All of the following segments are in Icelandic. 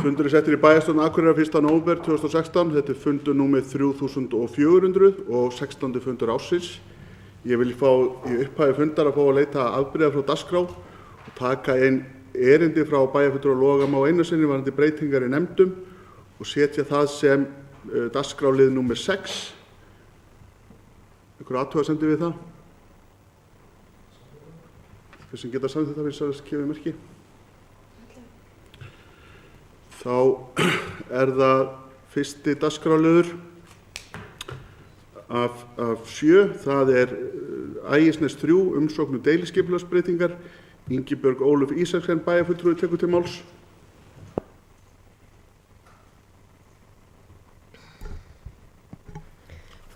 Fundur settur í bæjarstjórn Akureyrar 1. nóvember 2016. Þetta fundur númer 3400 og 16. fundur ársins. Ég vil fá í upphafi fundar að fá að leita afbrigða frá dagskrá og taka inn erindi frá bæjarfulltrúa Loga Má Einarssyni varðandi breytingar í nefndum og setja það sem dagskrálið númer 6. Einhver athugasemdir við það? Þeir sem geta samþykkt það fyrir að gefa merki. Þá það fyrsti dagskrárliður af 7. Það Ægisnes 3, umsókn deiliskipulagsbreytingar. Ingibjörg Ólöf Ísaksen, bæjarfulltrúi, tekur til máls.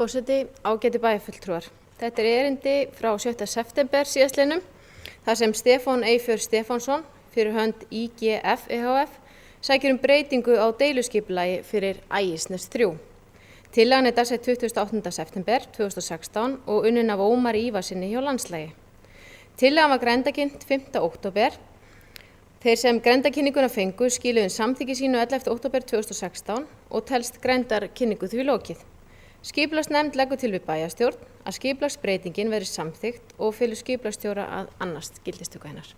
Forseti, ágætu bæjarfulltrúar. Þetta erindi frá 7. september síðastliðnum, þar sem Stefán Eyfjörð Stefánsson fyrir hönd IGF ehf. Sækir breytingu á deiluskipulagi fyrir Ægisnes 3. Tillagan dagsett 28. september 2016 og unnin af Ómari Ívarsinni hjá Landslagi. Tillagan var grenndarkynnt 5. október. Þeir sem grenndarkynninguna fengu skiluðu samþykki sínu 11. október 2016 og telst grenndarkynningu því lokið. Skipulagsnefnd leggur til við bæjarstjórn að skipulagsbreytingin verði samþykkt og felur skipulagsstjóra að annast gildistöku hennar.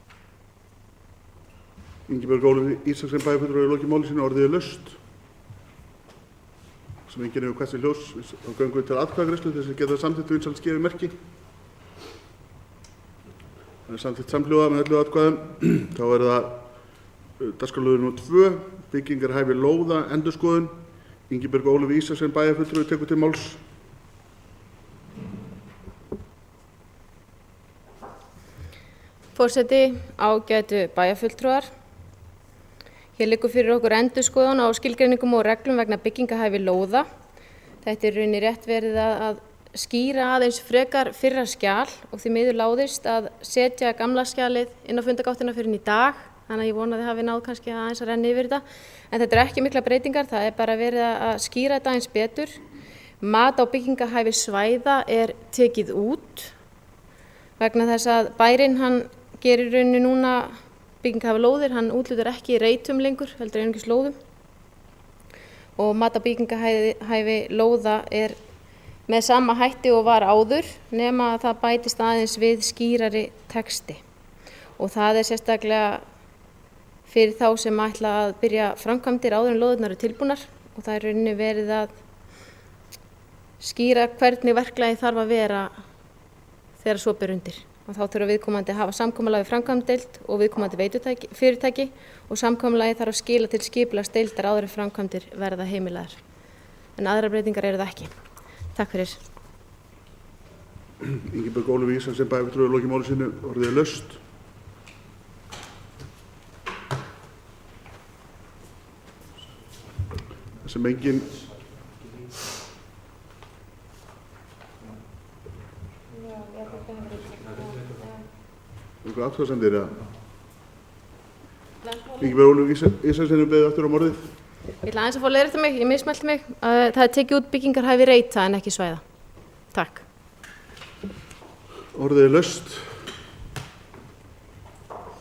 Ingibjörg Ólöf Ísaksen, bæjarfulltrúi, lokið máli sínu, orðið laust. Sem enginn hefur hvert sér ljós, þá göngum við til atkvæðagreiðslu þess að geta samþykkt vinsælt gefið merki. Það samþykkt samhljóða með öllu atkvæðum. Þá það dagskrárliður nr. 2, byggingarhæfi lóða, endurskoðun. Ingibjörg Ólöf Ísaksen, bæjarfulltrúi, tekur til máls. Forseti, ágætu bæjarfulltrúar. Hér liggur fyrir okkur endurskoðun á skilgreiningum og reglum vegna byggingahæfi lóða. Þetta rauninni rétt verið að skýra aðeins frekar fyrra skjal og því miður láðist að setja gamla skjalið inn á fundagáttina fyrir í dag. Þannig að ég vona að þið hafi náð kannski aðeins að renna yfir þetta. En þetta ekki mikla breytingar, það bara verið að skýra þetta aðeins betur. Mat á byggingahæfi svæða tekið út vegna þess að bærinn hann gerir rauninni núna byggingahæfi lóðir, hann úthlutar ekki reitum lengur, heldur einungis lóðum. Og mat á byggingahæfi lóða með sama hætti og var áður, nema að það bætist aðeins við skýrari texti. Og það sérstaklega fyrir þá sem ætla að byrja framkvæmdir áður en lóðirnar tilbúnar og það rauninni verið að skýra hvernig verklagi þarf að vera þegar svo ber undir. Og þá þurfa viðkomandi að hafa samkomulagi við framkvæmdadeild og viðkomandi fyrirtæki og samkomulagi þarf að skila til skipulagsdeildar áður en framkvæmdir verða heimilaðar. En aðrar breytingar það ekki. Takk fyrir. Ingibjörg Ólöf Ísaksen, bæjarfulltrúi, lokið máli sínu, orðið laust. Sem enginn einhver athugasemdir Ingibjörg Ólöf Ísaksen beðið aftur á morðið. Ég ætla aðeins að fá að leiðrétta mig, ég mismælti mig. Það tekið út byggingarhæfi reita en ekki svæða. Takk. Orðið laust.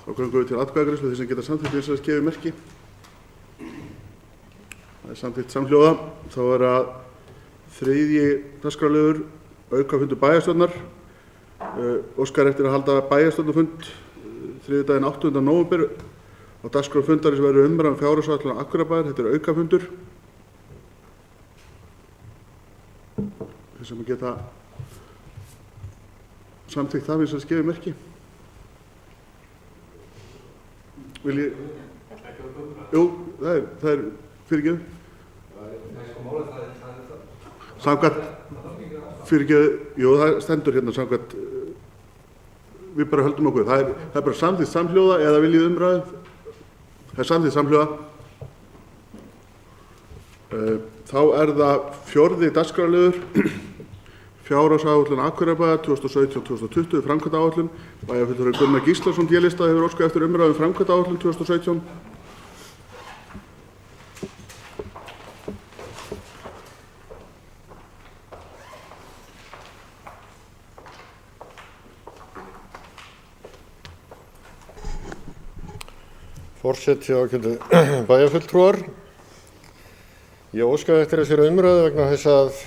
Þá göngum við til atkvæðagreiðslu þeir sem geta samþykkt vinsælast gefið merki. Það samþykkt samhljóða. Þá það 3. dagskrárliður, aukafundur bæjarstjórnar. Óskar eftir að halda bæjarstjórnarfund þriðjudaginn 8. nóvember og dagskrá fundarins verður umræða fjárhagsáætlun Akureyrarbæjar. Þetta aukafundur. Þeir sem geta samþykkt það vinsælast gefið merki. Vil ég? Jú, það fyrirgefðu. Samkvæmt fyrirgefðu, jú, það stendur hérna samkvæmt, við bara höldum okkur. Það bara samþykkt samhljóða eða viljið umræðu? Það samþykkt samhljóða. Þá það 4. dagskrárliður, fjárhagsáætlun Akureyrarbæjar 2017-2020, framkvæmdaáætlun. Bæjarfulltrúi Gunnar Gíslason, D-lista, hefur óskað eftir umræðu framkvæmdaáætlun 2017. Forseti, ágætu bæjarfulltrúar. Ég óskaði eftir þessari umræðu vegna þess að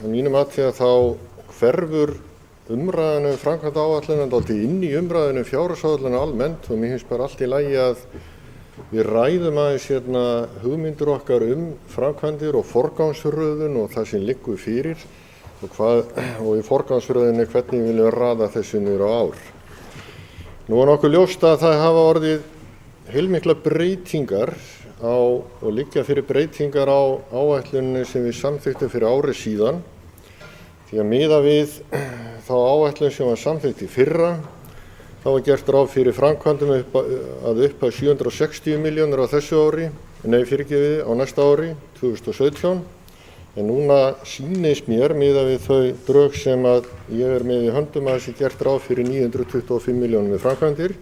mínu mati að þá hverfur umræðan framkvæmdaáætlun dálítið inn í umræðinu fjárhagsáætlun almennt og mér finnst bara allt í lagi að við ræðum aðeins hugmyndir okkar framkvæmdir og forgangsröðun og það sem liggur fyrir og í forgangsröðunni hvernig við viljum raða þessu niður á ár. Nú er nokkuð ljóst að það hafa orðið heilmiklar breytingar og liggja fyrir breytingar á áætlunni sem við samþykktum fyrir ári síðan. Því að miða við þá áætlun sem var samþykkt í fyrra, þá var gert ráð fyrir framkvæmdum að upphæð 760 milljónir á þessu ári, á næsta ári, 2017. En núna sýnist mér, miðað við þau drög sem að ég er með í höndum, að þessi gert ráð fyrir 925 milljónum við framkvæmdir.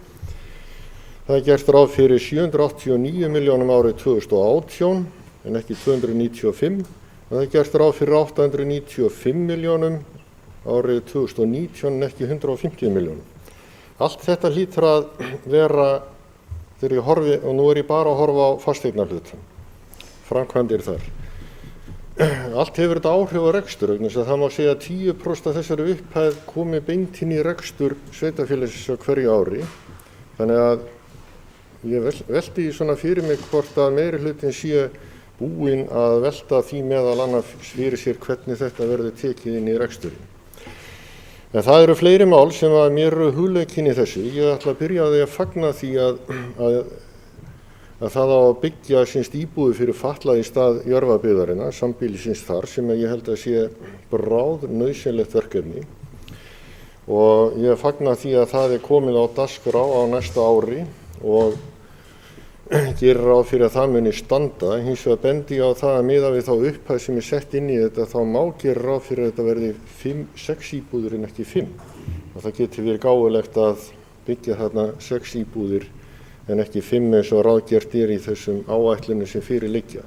Það er gert ráð fyrir 789 milljónum árið 2018 en ekki 295. Það er gert ráð fyrir 895 milljónum árið 2019 en ekki 150 milljónum. Allt þetta hlýtur að vera, þegar ég horfi, og nú er ég bara að horfa á fasteignarhlutann, framkvæmdir þar. Allt hefur þetta áhrif á rekstur, vegna þess að það má segja að 10% af þessari upphæð komi beint inn í rekstur sveitarfélagsins á hverju ári. Þannig að ég velti svona fyrir mig hvort að meirihlutinn sé búinn að velta því meðal annars fyrir sér hvernig þetta verður tekið inn í reksturinn. En það eru fleiri mál sem að mér eru hugleikin í þessu. Ég ætla að byrja á því að fagna því að það á að byggja íbúðir fyrir fatlaða í stað Jörfabyggðarinnar, sambýlisins þar, sem ég held að sé bráð nauðsynlegt verkefni. Og ég fagna því að það er komið á dagskrá á næsta ári og gerir ráð fyrir að það muni standa. Hins vegar bendi ég á það að miðað við þá upphæð sem er sett inn í þetta, þá má gera ráð fyrir að þetta verði 6 íbúðir en ekki 5. Og það geti verið gáfulegt að byggja þarna 6 íbúðir en ekki 5 eins og ráðgert er í þessum áætlunum sem fyrir liggja.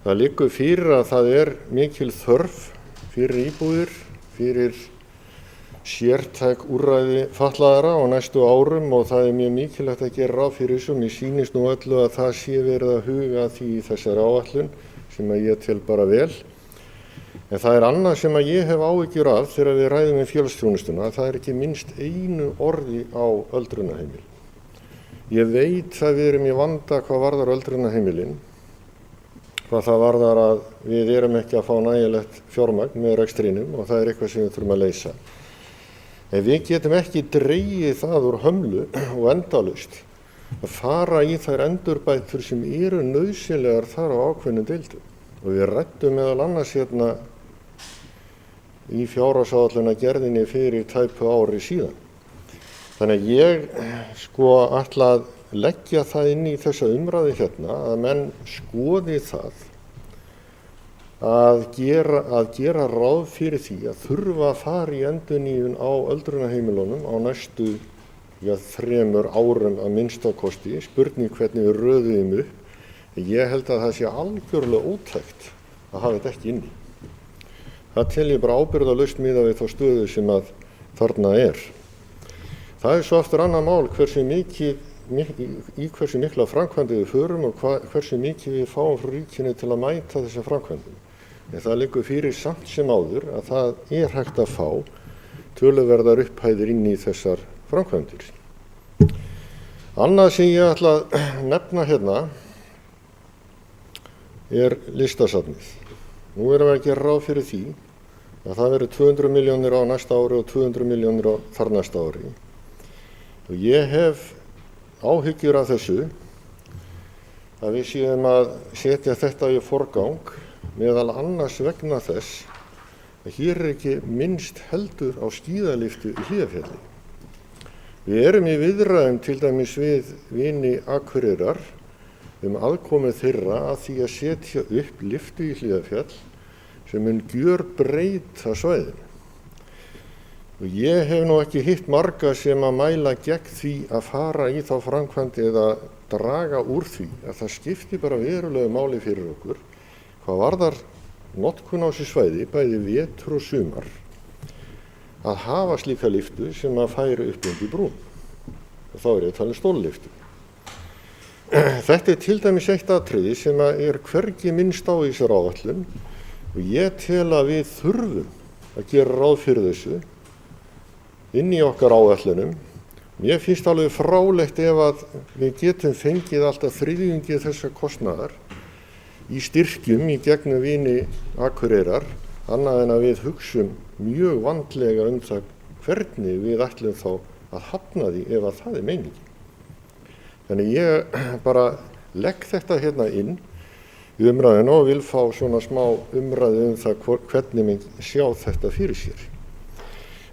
Það liggur fyrir að það er mikil þörf fyrir íbúðir, fyrir sértæk úrræði fatlaðra á næstu árum og það er mjög mikilvægt að gera ráð fyrir þessu. Mér sýnist nú öllu að það sé verið að huga að því í þessari áætlun sem að ég tel bara vel. En það er annað sem að ég hef áhyggjur af þegar við ræðum félagsþjónustuna, það er ekki minnst einu orði á öldrunarheimil. Ég veit að við erum í vanda hvað varðar öldrunarheimilin, hvað það varðar að við erum ekki að fá nægilegt fjármagn með rekstrinum og það er eitthvað sem við þurfum að leysa. En við getum ekki dregið það úr hömlu og endalaust að fara í þær endurbætur sem eru nauðsynlegar þar á ákveðnum deildum. Og við ræddum meðal annars í fjárhagsáætlunargerðinni fyrir tæpu ári síðan. Þannig að ég ætla að leggja það inn í þessa umræðu að menn skoði það að gera ráð fyrir því að þurfa að fara í endurnýjun á öldrunarheimilunum á næstu 3 árum að minnstakosti. Spurning hvernig við röðum upp. Ég held að það sé algjörlega ótækt að hafa þetta ekki inni. Það tel ég bara ábyrgðarlaust miðað við þá stöðu sem að þarna er. Það er svo aftur annað mál í hversu mikla framkvæmdi við förum og hversu mikið við fáum frá ríkinu til að mæta þessum framkvæmdum. En það liggur fyrir samt sem áður að það er hægt að fá töluverðar upphæðir inn í þessar framkvæmdir. Annað sem ég ætla að nefna er listasafnið. Nú erum við að gera ráð fyrir því að það verður 200 milljónir á næsta ári og 200 milljónir á þar næsta ári. Og ég hef áhyggjur af þessu, að við séum að setja þetta í forgang, meðal annars vegna þess að hér er ekki minnst heldur á skíðalyftu í Hlíðarfjalli. Við erum í viðræðum til dæmis við vini Akureyrar aðkomu þeirra að því að setja upp lyftu í Hlíðarfjall sem mun gjörbreyta svæðinu. Og ég hef nú ekki hitt marga sem að mæla gegn því að fara í þá framkvæmd eða draga úr því að það skipti bara verulegu máli fyrir okkur hvað varðar notkun á þessu svæði, bæði vetur og sumar, að hafa slíka lyftu sem að færi upp undir brún. Og þá er ég að tala um stóllyftu. Þetta til dæmis eitt atriði sem er hvergi minnst á í þessari áætlun og ég tel að við þurfum að gera ráð fyrir þessu inn í okkar áætlunum. Mér finnst alveg frálegt ef að við getum fengið alltaf þriðjungi þessa kostnaðar í styrkjum í gegnum vini Akureyrar, annað en að við hugsum mjög vandlega það hvernig við ætlum þá að hafna því ef að það er meiningin. Þannig ég bara legg þetta hérna inn í umræðinu og vil fá svona smá umræðu það hvernig menn sjá þetta fyrir sér.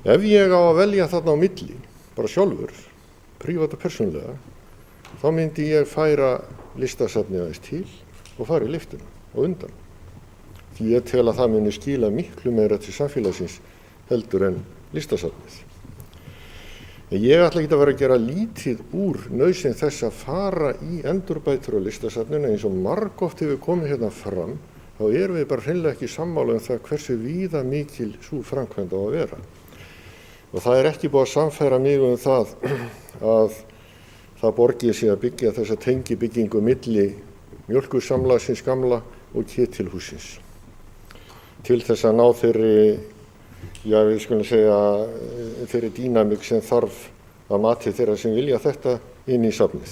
Ef ég á að velja þarna á milli, bara sjálfur, prívat og persónulega, þá myndi ég færa listasafnið aðeins til og fara í lyftuna og undan. Því ég tel að það muni skila miklu meira til samfélagsins heldur en listasafnið. Ég ætla ekki að vera að gera lítið úr nauðsyn þess að fara í endurbætur á listasafninu eins og margoft hefur komið hérna fram, þá erum við bara hreinlega ekki sammála það hversu víða mikil sú framkvæmd á að vera. Og það er ekki búið að samfæra mig það að það borgi sig að byggja þessa tengibyggingu milli Mjólkursamlagsins gamla og Ketilhússins til þess að ná við skulum segja, þeirri dýnamík sem þarf að mati þeirra sem vilja þetta inn í safnið.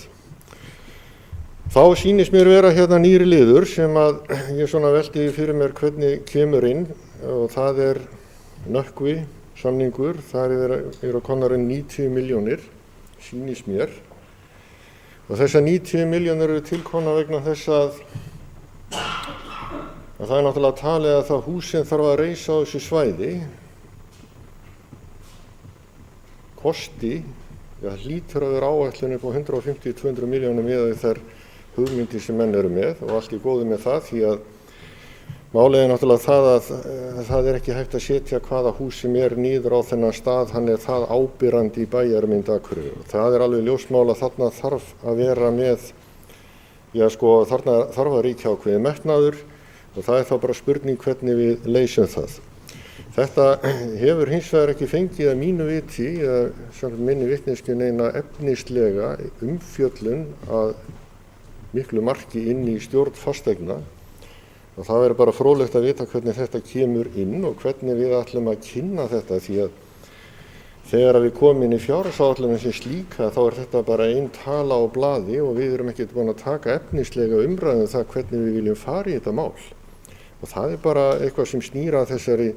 Þá sýnist mér vera hérna nýri liður sem að ég svona velti fyrir mér hvernig kemur inn og það er Nökkvi samningur, þar eru komnar 90 milljónir, sýnist mér. Og þessar 90 milljónir eru tilkomna vegna þess að það er náttúrulega talið að það hús sem þarf að reisa á þessu svæði kosti, hlýtur að vera áætlun upp á 150-200 milljónum miðað við þær hugmyndir sem menn eru með og allt í góðu með það því að málið er náttúrulega það að það er ekki hægt að setja hvaða hús sem er niður á þennan stað, hann er það ábyrrandi í bæjarmynd Akureyrar. Það er alveg ljósmál að þarna þarf að vera með, þarna þarf að ríkja ákveðið metnaður og það er þá bara spurning hvernig við leysum það. Þetta hefur hins vegar ekki fengið að mínu viti, eða samkvæmt minni vitneskju neina efnislega umfjöllun að miklu marki inn í stjórn fasteigna og það verður bara fróðlegt að vita hvernig þetta kemur inn og hvernig við ætlum að kynna þetta því að þegar við komum inn í fjárhagsáætlunum sem slíka þá er þetta bara ein tala á blaði og við erum ekkert búin að taka efnislega umræðu það hvernig við viljum fara í þetta mál. Og það er bara eitthvað sem snýr að þessari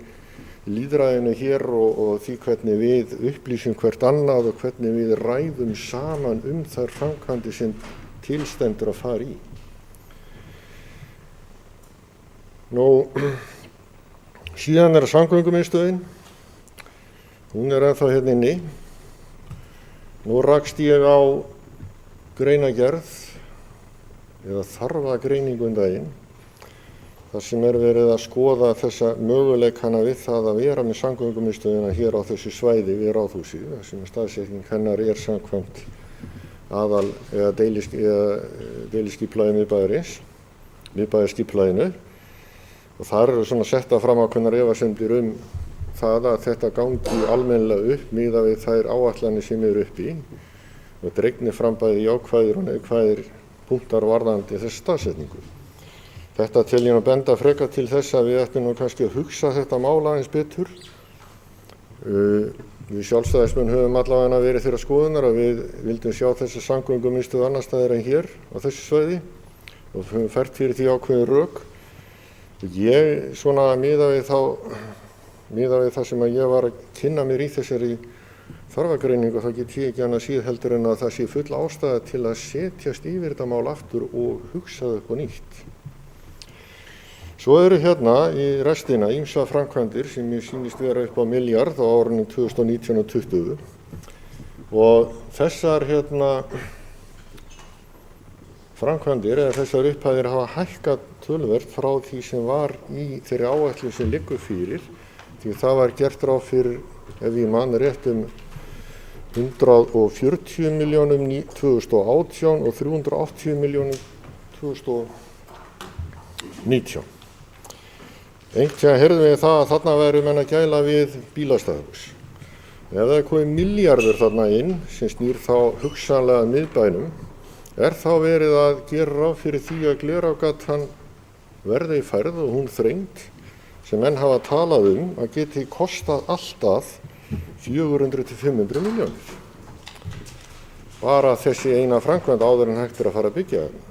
lýðræðinu hér og því hvernig við upplýsum hvert annað og hvernig við ræðum saman þær framkvæmdir sem tilstendur að fara í. Síðan er samgöngumiðstöðin, hún er ennþá hérna inni. Nú rakst ég á greinagerð eða þarfagreiningu daginn þar sem er verið að skoða þessa möguleikana við það að vera með samgöngumiðstöðina hér á þessu svæði við Ráðhúsið, þar sem staðsetning hennar er samkvæmt aðal eða deiliskipulagi miðbæjarskipulaginu og þar eru svona setta fram ákveðnar efasemdir það að þetta gangi almennilega upp miðað við þær áætlanir sem eru uppi og dregnir fram bæði jákvæðir og neikvæðir punktar varðandi þessa staðsetningu. Þetta tel ég að benda frekar til þess að við ættum nú kannski að hugsa þetta mál aðeins betur. Við sjálfstæðismenn höfum allavega verið þeirra skoðunar að við vildum sjá þessa samgöngumiðstöð annars staðar en hér á þessu svæði og höfum fært fyrir því ákveðin rök. Ég svona miðað við það sem að ég var að kynna mér í þessari þarfagreiningu þá get ég ekki annað síð heldur en að það sé full ástæða til að setjast yfir þetta mál aftur og hugsa það upp á nýtt. Svo eru hérna í restina ýmsa framkvæmdir sem ég sýnist vera upp á milljarð á árunum 2019 og 2020 og þessar framkvæmdir eða þessar upphæðir hafa hækkað töluvert frá því sem var í þeirri áætlun sem liggur fyrir því það var gert ráð fyrir, ef ég man rétt, 140 milljónum 2018 og 380 milljónum 2019. Einhvern heyrðum við það að þarna væru menn að gæla við bílastæðahús. Ef það er komið milljarður þarna inn sem snýr þá hugsanlega miðbænum er þá verið að gera ráð fyrir því að Glerárgatan verði færð og hún þrengd sem menn hafa talað að geti kostað alltaf 400 til 500 milljónir. Bara þessi eina framkvæmd áður en hægt að fara að byggja þarna.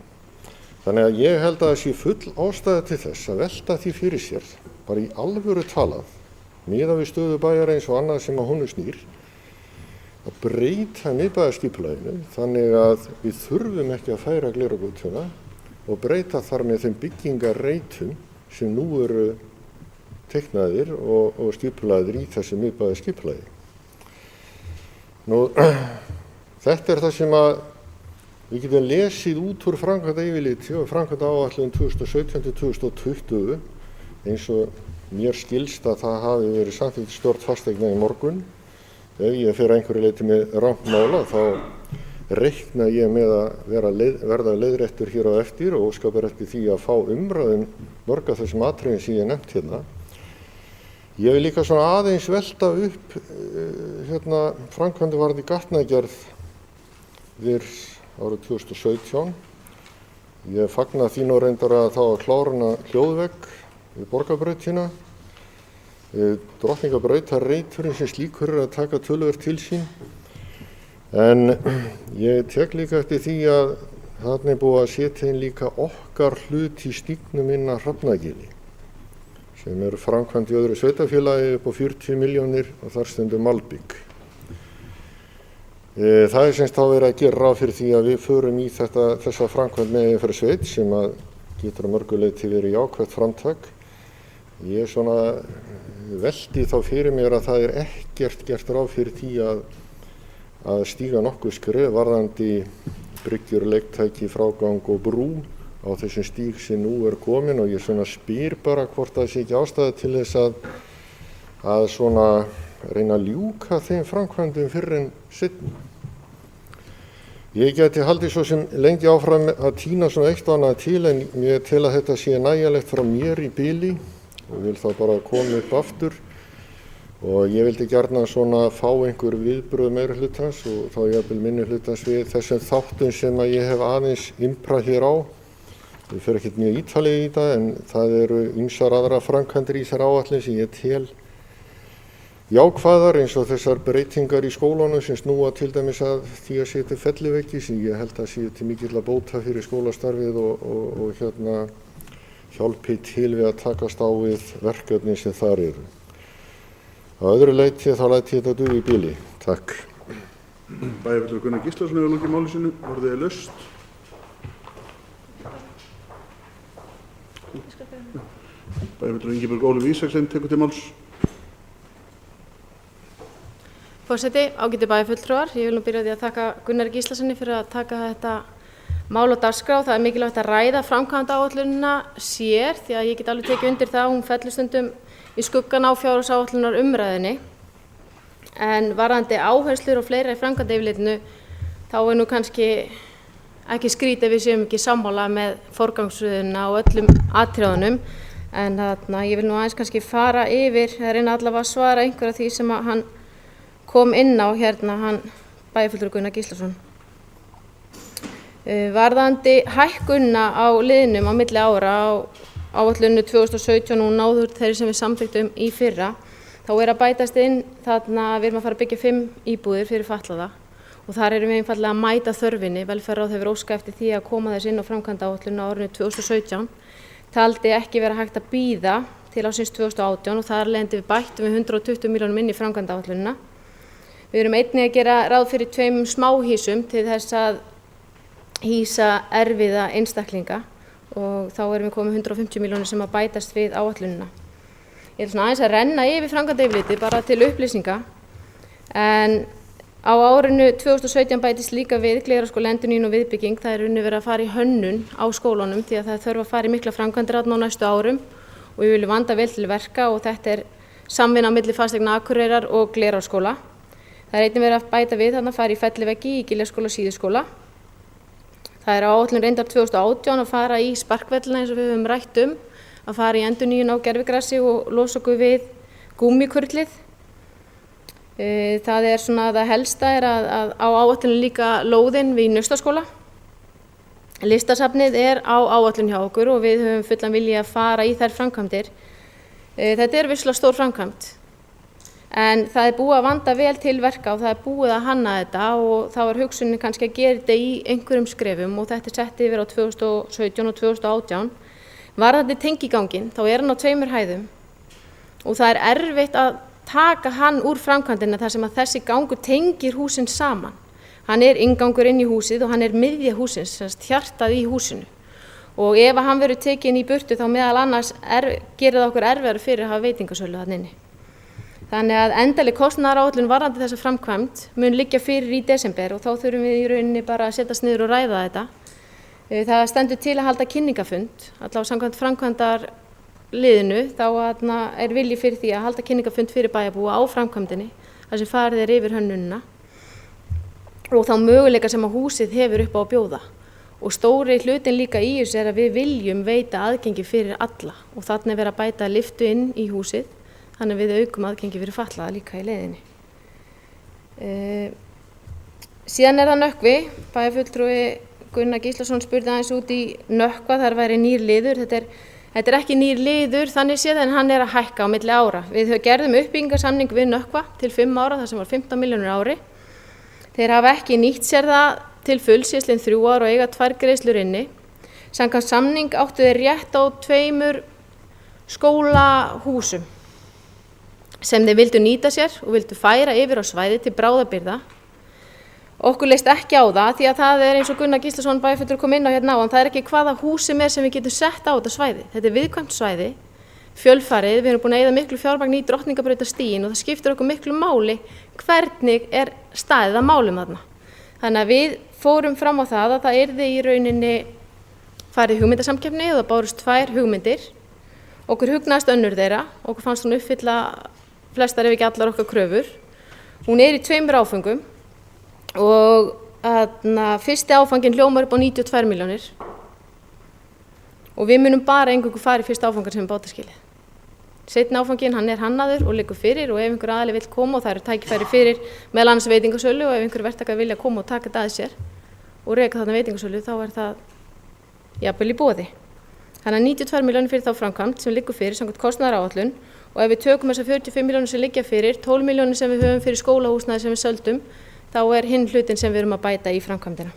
Þannig að ég held að það sé full ástæða til þess að velta því fyrir sér, bara í alvöru talað, miðað við stöðu bæjarins og annað sem að honum snýr, að breyta miðbæjarskipulaginu þannig að við þurfum ekki að færa Glerárgötuna og breyta þar með þeim byggingarreitum sem nú eru teiknaðir og skipulagðir í þessu miðbæjarskipulagi. Nú, þetta er það sem að við getum lesið út úr framkvæmdayfirliti og framkvæmdaáætlun 2017 til 2020 eins og mér skilst að það hafi verið samþykkt stjórn fasteigna í morgun. Ef ég fer einhverju leyti með rangt mála þá reikna ég með að verða leiðréttur hér á eftir og óskapar eftir því að fá umræðum mörg af þessum atriðum sem ég nefnt hérna. Ég vil líka svona aðeins velta upp framkvæmdi varðandi gatnagerð við árið 2017. Ég fagna því nú reyndar að þá að kláruna hljóðvegg við Borgarbrautina. Drottningarbrautarreiturinn sem slíkur að taka töluvert til sín. En ég tek líka eftir því að þarna er búið að setja inn líka okkar hlut í stígnum inn að Hrafnagili sem eru framkvæmd í öðru sveitarfélagi upp á 40 milljónir og þar stendur malbygg. Það er semst þá verið að gera ráð fyrir því að við förum í þessa framkvæmd með fyrir sveit sem að getur að mörgu leyti verið jákvætt framtak. Ég svona velti þá fyrir mér að það er ekkert gert ráð fyrir því að stíga nokkuð skref varðandi bryggjur, leiktæki, frágang og brú á þessum stíg sem nú er komin og ég svona spyr bara hvort það sé ekki ástæða til þess að svona reyna að ljúka þeim framkvæmdum fyrr en seinna. Ég geti haldið svo sem lengi áfram að tína svona eitt og annað til en ég tel að þetta sé nægjanlegt frá mér í bili og vil þá bara koma upp aftur og ég vildi gjarnan svona fá einhver viðbrögð meirihlutans og þá jafnvel minnihlutans við þessum þáttum sem að ég hef aðeins imprað hér á. Ég fer ekkert mjög ítarlega í þetta en það eru ýmsar aðra framkvæmdir í þessar áætlun sem ég tel jákvæðar eins og þessar breytingar í skólanum sem snúa til dæmis að því að setja felliveggi sem ég held að séu til mikilla bóta fyrir skólastarfið og hjálpi til við að takast á við verkefni sem þar eru. Á öðru leyti þá læt ég þetta duga í bili. Takk. Bæjarfulltrúi Gunnar Gíslason hefur lokið máli sínu. Orðið er laust. Bæjarfulltrúi Ingibjörg Ólöf Ísaksen tekur til máls. Forseti, ágætu bæjarfulltrúar, ég vil nú byrja á því að þakka Gunnari Gíslasyni fyrir að taka þetta mál á dagskrá. Það er mikilvægt að ræða framkvæmdaáætlunina sér því að ég get alveg tekið undir það að hún fellur stundum í skuggan á fjárhagsáætlunar umræðinni. En varðandi áherslur og fleira í framkvæmdayfirlitinu þá er nú kannski ekki skrítið ef við séum ekki sammála með forgangsröðuna og öllum atriðunum. En ég vil nú aðeins kannski fara yfir, eða reyna allavega að svara einhverja því sem að hann kom inn á hann bæjarfulltrúi Gunnar Gíslason. Varðandi hækkunina á liðnum á milli ára á áætluninu 2017 og náður þeirri sem við samþykktum í fyrra, þá er að bætast inn þarna við erum að fara að byggja 5 íbúðir fyrir fatlaða og þar erum við einfaldlega að mæta þörfinni. Velferðarráð hefur óskað eftir því að koma þess inn á framkvæmdaáætlunina á árinu 2017. Taldi ekki vera hægt að bíða til ársins 2018 og þar leiðandi við bættum við 120 milljónum inn í framkvæmdaáætlunina. Við erum einnig að gera ráð fyrir 2 smáhýsum til þess að hýsa erfiða einstaklinga og þá erum við komið 150 milljónir sem að bætast við áætlunina. Ég svona aðeins að renna yfir framkvæmdayfirlitið bara til upplýsinga en á árinu 2017 bætist líka við Glerárskóla endurnýjun og viðbygging. Það er verið að fara í hönnun á skólanum því að það þarf að fara í mikla framkvæmdir á næstu árum og við viljum vanda vel til verka og þetta er samvinna á milli fasteigna Akureyrar og Glerárskóla. Það er einnig verið að bæta við þarna að fara í felliveggi í Giljaskóla og Síðuskóla. Það er á áætlun reyndar 2018 að fara í sparkvellina eins og við höfum rætt að fara í endurnýjun á gervigrasi og losa okkur við gúmmíkurlið. Það er svona það helsta er að á áætlunum líka lóðin við Naustaskóla Listasafnið á áætlun hjá okkur og við höfum fullan vilja að fara í þær framkvæmdir. Þetta vissulega stór framkvæmd, en það búið að vanda vel til verka og það búið að hanna þetta og það var hugsunin kannski að gera þetta í einhverjum skrefum og þetta sett yfir á 2017 og 2018. Varðandi tengiganginn, þá hann á 2 hæðum og það erfitt að taka hann úr framkvæmdina þar sem að þessi gangur tengir húsin saman. Hann inngangur inn í húsið og hann miðja húsins, hjartað í húsinu. Og ef hann verður tekinn í burtu þá meðal annars gerir það okkur erfiðara fyrir að hafa veitingasölu þarna inni. Þannig að endaleg kostnaðaráætlun varðandi þessa framkvæmd mun liggja fyrir í desember og þá þurfum við í rauninni bara að setjast niður og ræða þetta. Það stendur til að halda kynningafund, allavega samkvæmt framkvæmdarliðinu, þá vilji fyrir því að halda kynningafund fyrir bæjarbúa á framkvæmdinni, þar sem farið yfir hönnunina og þá möguleika sem að húsið hefur upp á að bjóða. Og stóri hlutin líka í þessu að við viljum veita aðgengi fyrir alla og þannig vera að bæta lyftu inn í húsið, þannig við aukum aðgengi fyrir fatlaða líka í leiðinni. Síðan það Nökkvi, bæjarfulltrúi Gunnar Gíslason spurði aðeins út í Nökkva, þar væri nýr liður. Þetta ekki nýr liður þannig séð en hann að hækka á milli ára. Við gerðum uppbyggingarsamning við Nökkva til 5 ára, þar sem var 15 milljónir á ári. Þeir hafa ekki nýtt sér það til fulls síðastliðin 3 ár og eiga 2 greiðslur inni. Samkvæmt samning áttu þeir rétt á 2 skólahúsum sem þeir vildu nýta sér og vildu færa yfir á svæði til bráðabirgða. Okkur leist ekki á það því að það eins og Gunnar Gíslason bæjarfulltrúi kom inn á hérna áðan, það ekki hvaða hús sem sem við getum sett á þetta svæði. Þetta viðkvæmt svæði, fjölfarið, við erum búin að eyða miklu fjármagni í Drottningarbrautastíginn og það skiptir okkur miklu máli hvernig staðið að málum þarna. Þannig að við fórum fram á það að það yrði í rauninni farið hugmyndasamkeppni og það bárust 2 hugmyndir. Okkur hugnaðist önnur þeirra, okkur fannst hún uppfylla flestar ef ekki allar okkar kröfur. Hún í 2 áföngum og fyrsti áfanginn hljómar upp á 92 milljónir og við munum bara eingöngu fara í fyrsta áfangan sem bátaskilið. Seinni áfanginn hann hannaður og liggur fyrir og ef einhver aðili vill koma og það eru tækifæri fyrir meðal annars veitingasölu og ef einhver verktakar vilja koma og taka þetta að sér og reka þarna veitingasölu þá það jafnvel í boði. Þannig að 92 milljónir fyrir þá framkvæmd sem liggur fyrir samkvæmt kostnaðaráætlun og ef við tökum þessar 45 milljónir sem liggja fyrir, 12 milljónir sem við höfum fyrir skólahúsnæði sem við söldum, þá hinn hlutin sem við erum að bæta í framkvæmdina.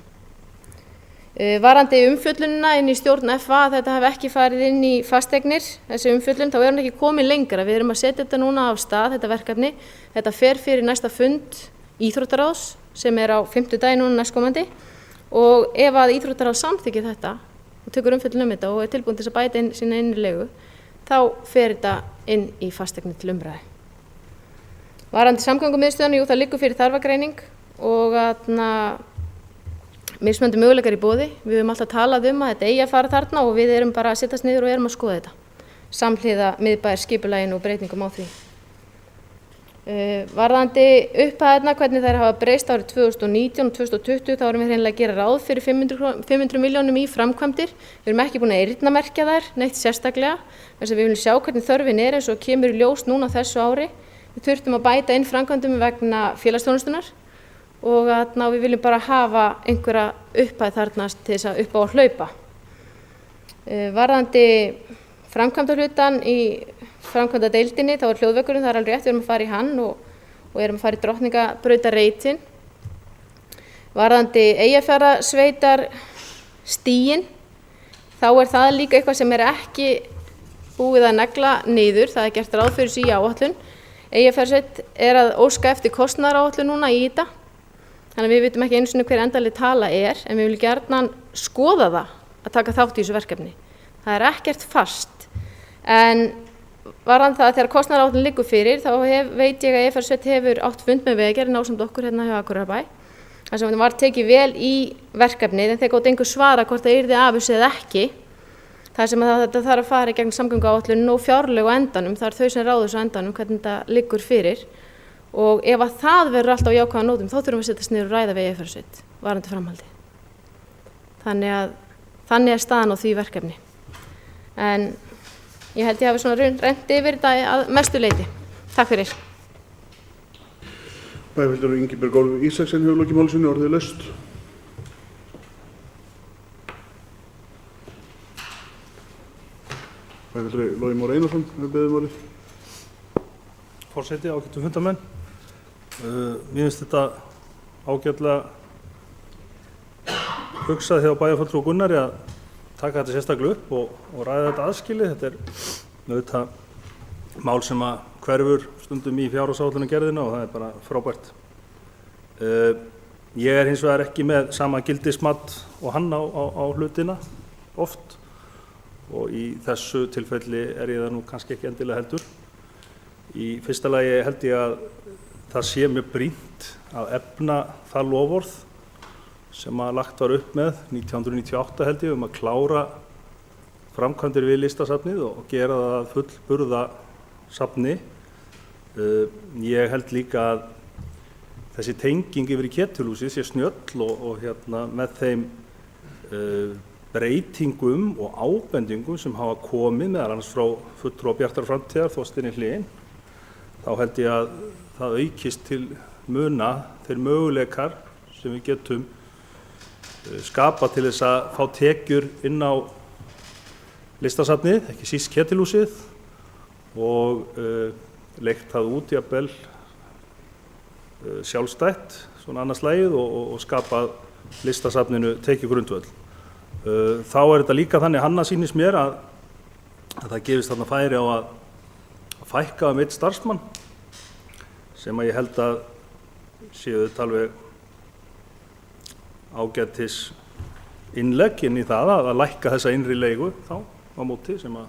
Varandi umfjöllunina inn í stjórn FA, þetta hafi ekki farið inn í fasteignir, þessi umfjöllun, þá hún ekki komin lengra. Við erum að setja þetta núna af stað, þetta verkefni. Þetta fer fyrir næsta fund íþróttaráðs sem á 5. daginn núna næstkomandi og ef að íþróttaráð samþykkir þetta og tekur umfjöllun þetta og tilbúin til að bæta inn sína innlegu, þá fer þetta inn í fasteignir til umræðu. Varandi samgöngumiðstöðina, það liggur fyrir þarfagreining og mismunandi möguleikar í boði. Við höfum alltaf talað að þetta eigi að fara þarna og við erum bara að setjast niður og erum að skoða þetta. Samhliða miðbæjar skipulaginu og breytingum á því. Varðandi upphæðirnar, hvernig þær hafa breyst árið 2019 og 2020, þá erum við hreinlega að gera ráð fyrir 500 milljónum í framkvæmdir. Við erum ekki búin að eyrnamerkja þær neitt sérstaklega, þess að við viljum sjá hvernig þörfin eins og kemur í ljós núna þessu ári. Við þurftum að bæta inn framkvæmdum vegna félagsþjónustunnar og við viljum bara hafa einhverja upphæð þarna til þess að upp á að hlaupa. Varðandi framkvæmdahlutann í framkvæmdadeildinni, þá hljóðvekkurinn, það alveg rétt, við erum að fara í hann og erum að fara í Drottningarbrautarreitin. Varðandi Eyjafjarðarsveitar stíginn, þá það líka eitthvað sem ekki búið að negla niður, það gert ráð fyrir sig í áætlun. Eyjafjarðarsveit að óska eftir kostnaðaráætlun núna í þetta. Þannig að við vitum ekki einu sinni hver endanleg tala en við viljum gjarnan skoða það að taka þátt í þessu verkefni. Það ekkert fast, en varðandi það að þegar kostnaðaráætlun liggur fyrir, þá veit ég að Eyjafjarðarsveit hefur átt fund með Vegagerðinni ásamt okkur hérna hjá Akureyrarbæ. Það sem var tekið vel í verkefnið, en þeir gátu engu svara hvort það yrði af þessu eða ekki. Það sem þetta þarf að fara í gegn samgönguáætlun og fjárlög á endanum, það þau sem ráða þessu á endanum hvernig þetta liggur fyrir. Og ef að það verður alltaf á jákvæða nótum, þá þurfum við að setjast niður og ræða við Eyjafjarðarsveit varðandi framhaldi. Þannig staðan á því verkefni. En ég held ég hafi svona rennt yfir þetta að mestu leyti. Takk fyrir. Bæjarfulltrúi Ingibjörg Ólöf Ísaksen hefur lokið máli sinni, orðið laust. Bæjarfulltrúi Logi Már Einarsson við beðum orðið. Forseti, ágætu fundarmenn. Mér finnst þetta ágætlega hugsað hjá bæjarfulltrúa Gunnari að taka þetta sérstaklega upp og ræða þetta aðskilið. Þetta er auðvitað mál sem að hverfur stundum í fjárhagsáætlunargerðina og það er bara frábært. Ég er hins vegar ekki með sama gildismat og hann á hlutina oft og í þessu tilfelli er ég það nú kannski ekki endilega heldur. Í fyrsta lagi held ég að það sé mjög brýnt að efna það loforð sem að lagt var upp með 1998 held ég að klára framkvæmdir við listasafnið og gera það að fullburða safni. Ég held líka að þessi tenging yfir í Ketilhúsið sé snjöll og með þeim breytingum og ábendingum sem hafa komið meðal annars frá fulltrúa Bjartar framtíðar Þorsteini Hlyni, þá held ég að það aukist til muna þeir möguleikar sem við getum skapa til þess að fá tekjur inn á listasafnið, ekki síst Ketilhúsið og leigt það út jafnvel sjálfstætt svona annars lagið og skapað listasafninu tekjugrundvöll. Þá er þetta líka þannig annað sýnist mér að það gefist þarna færi á að fækka einn starfsmann sem að ég held að séu þetta alveg ágætis innlegg inn í það að lækka þessa innri leigu þá á móti sem að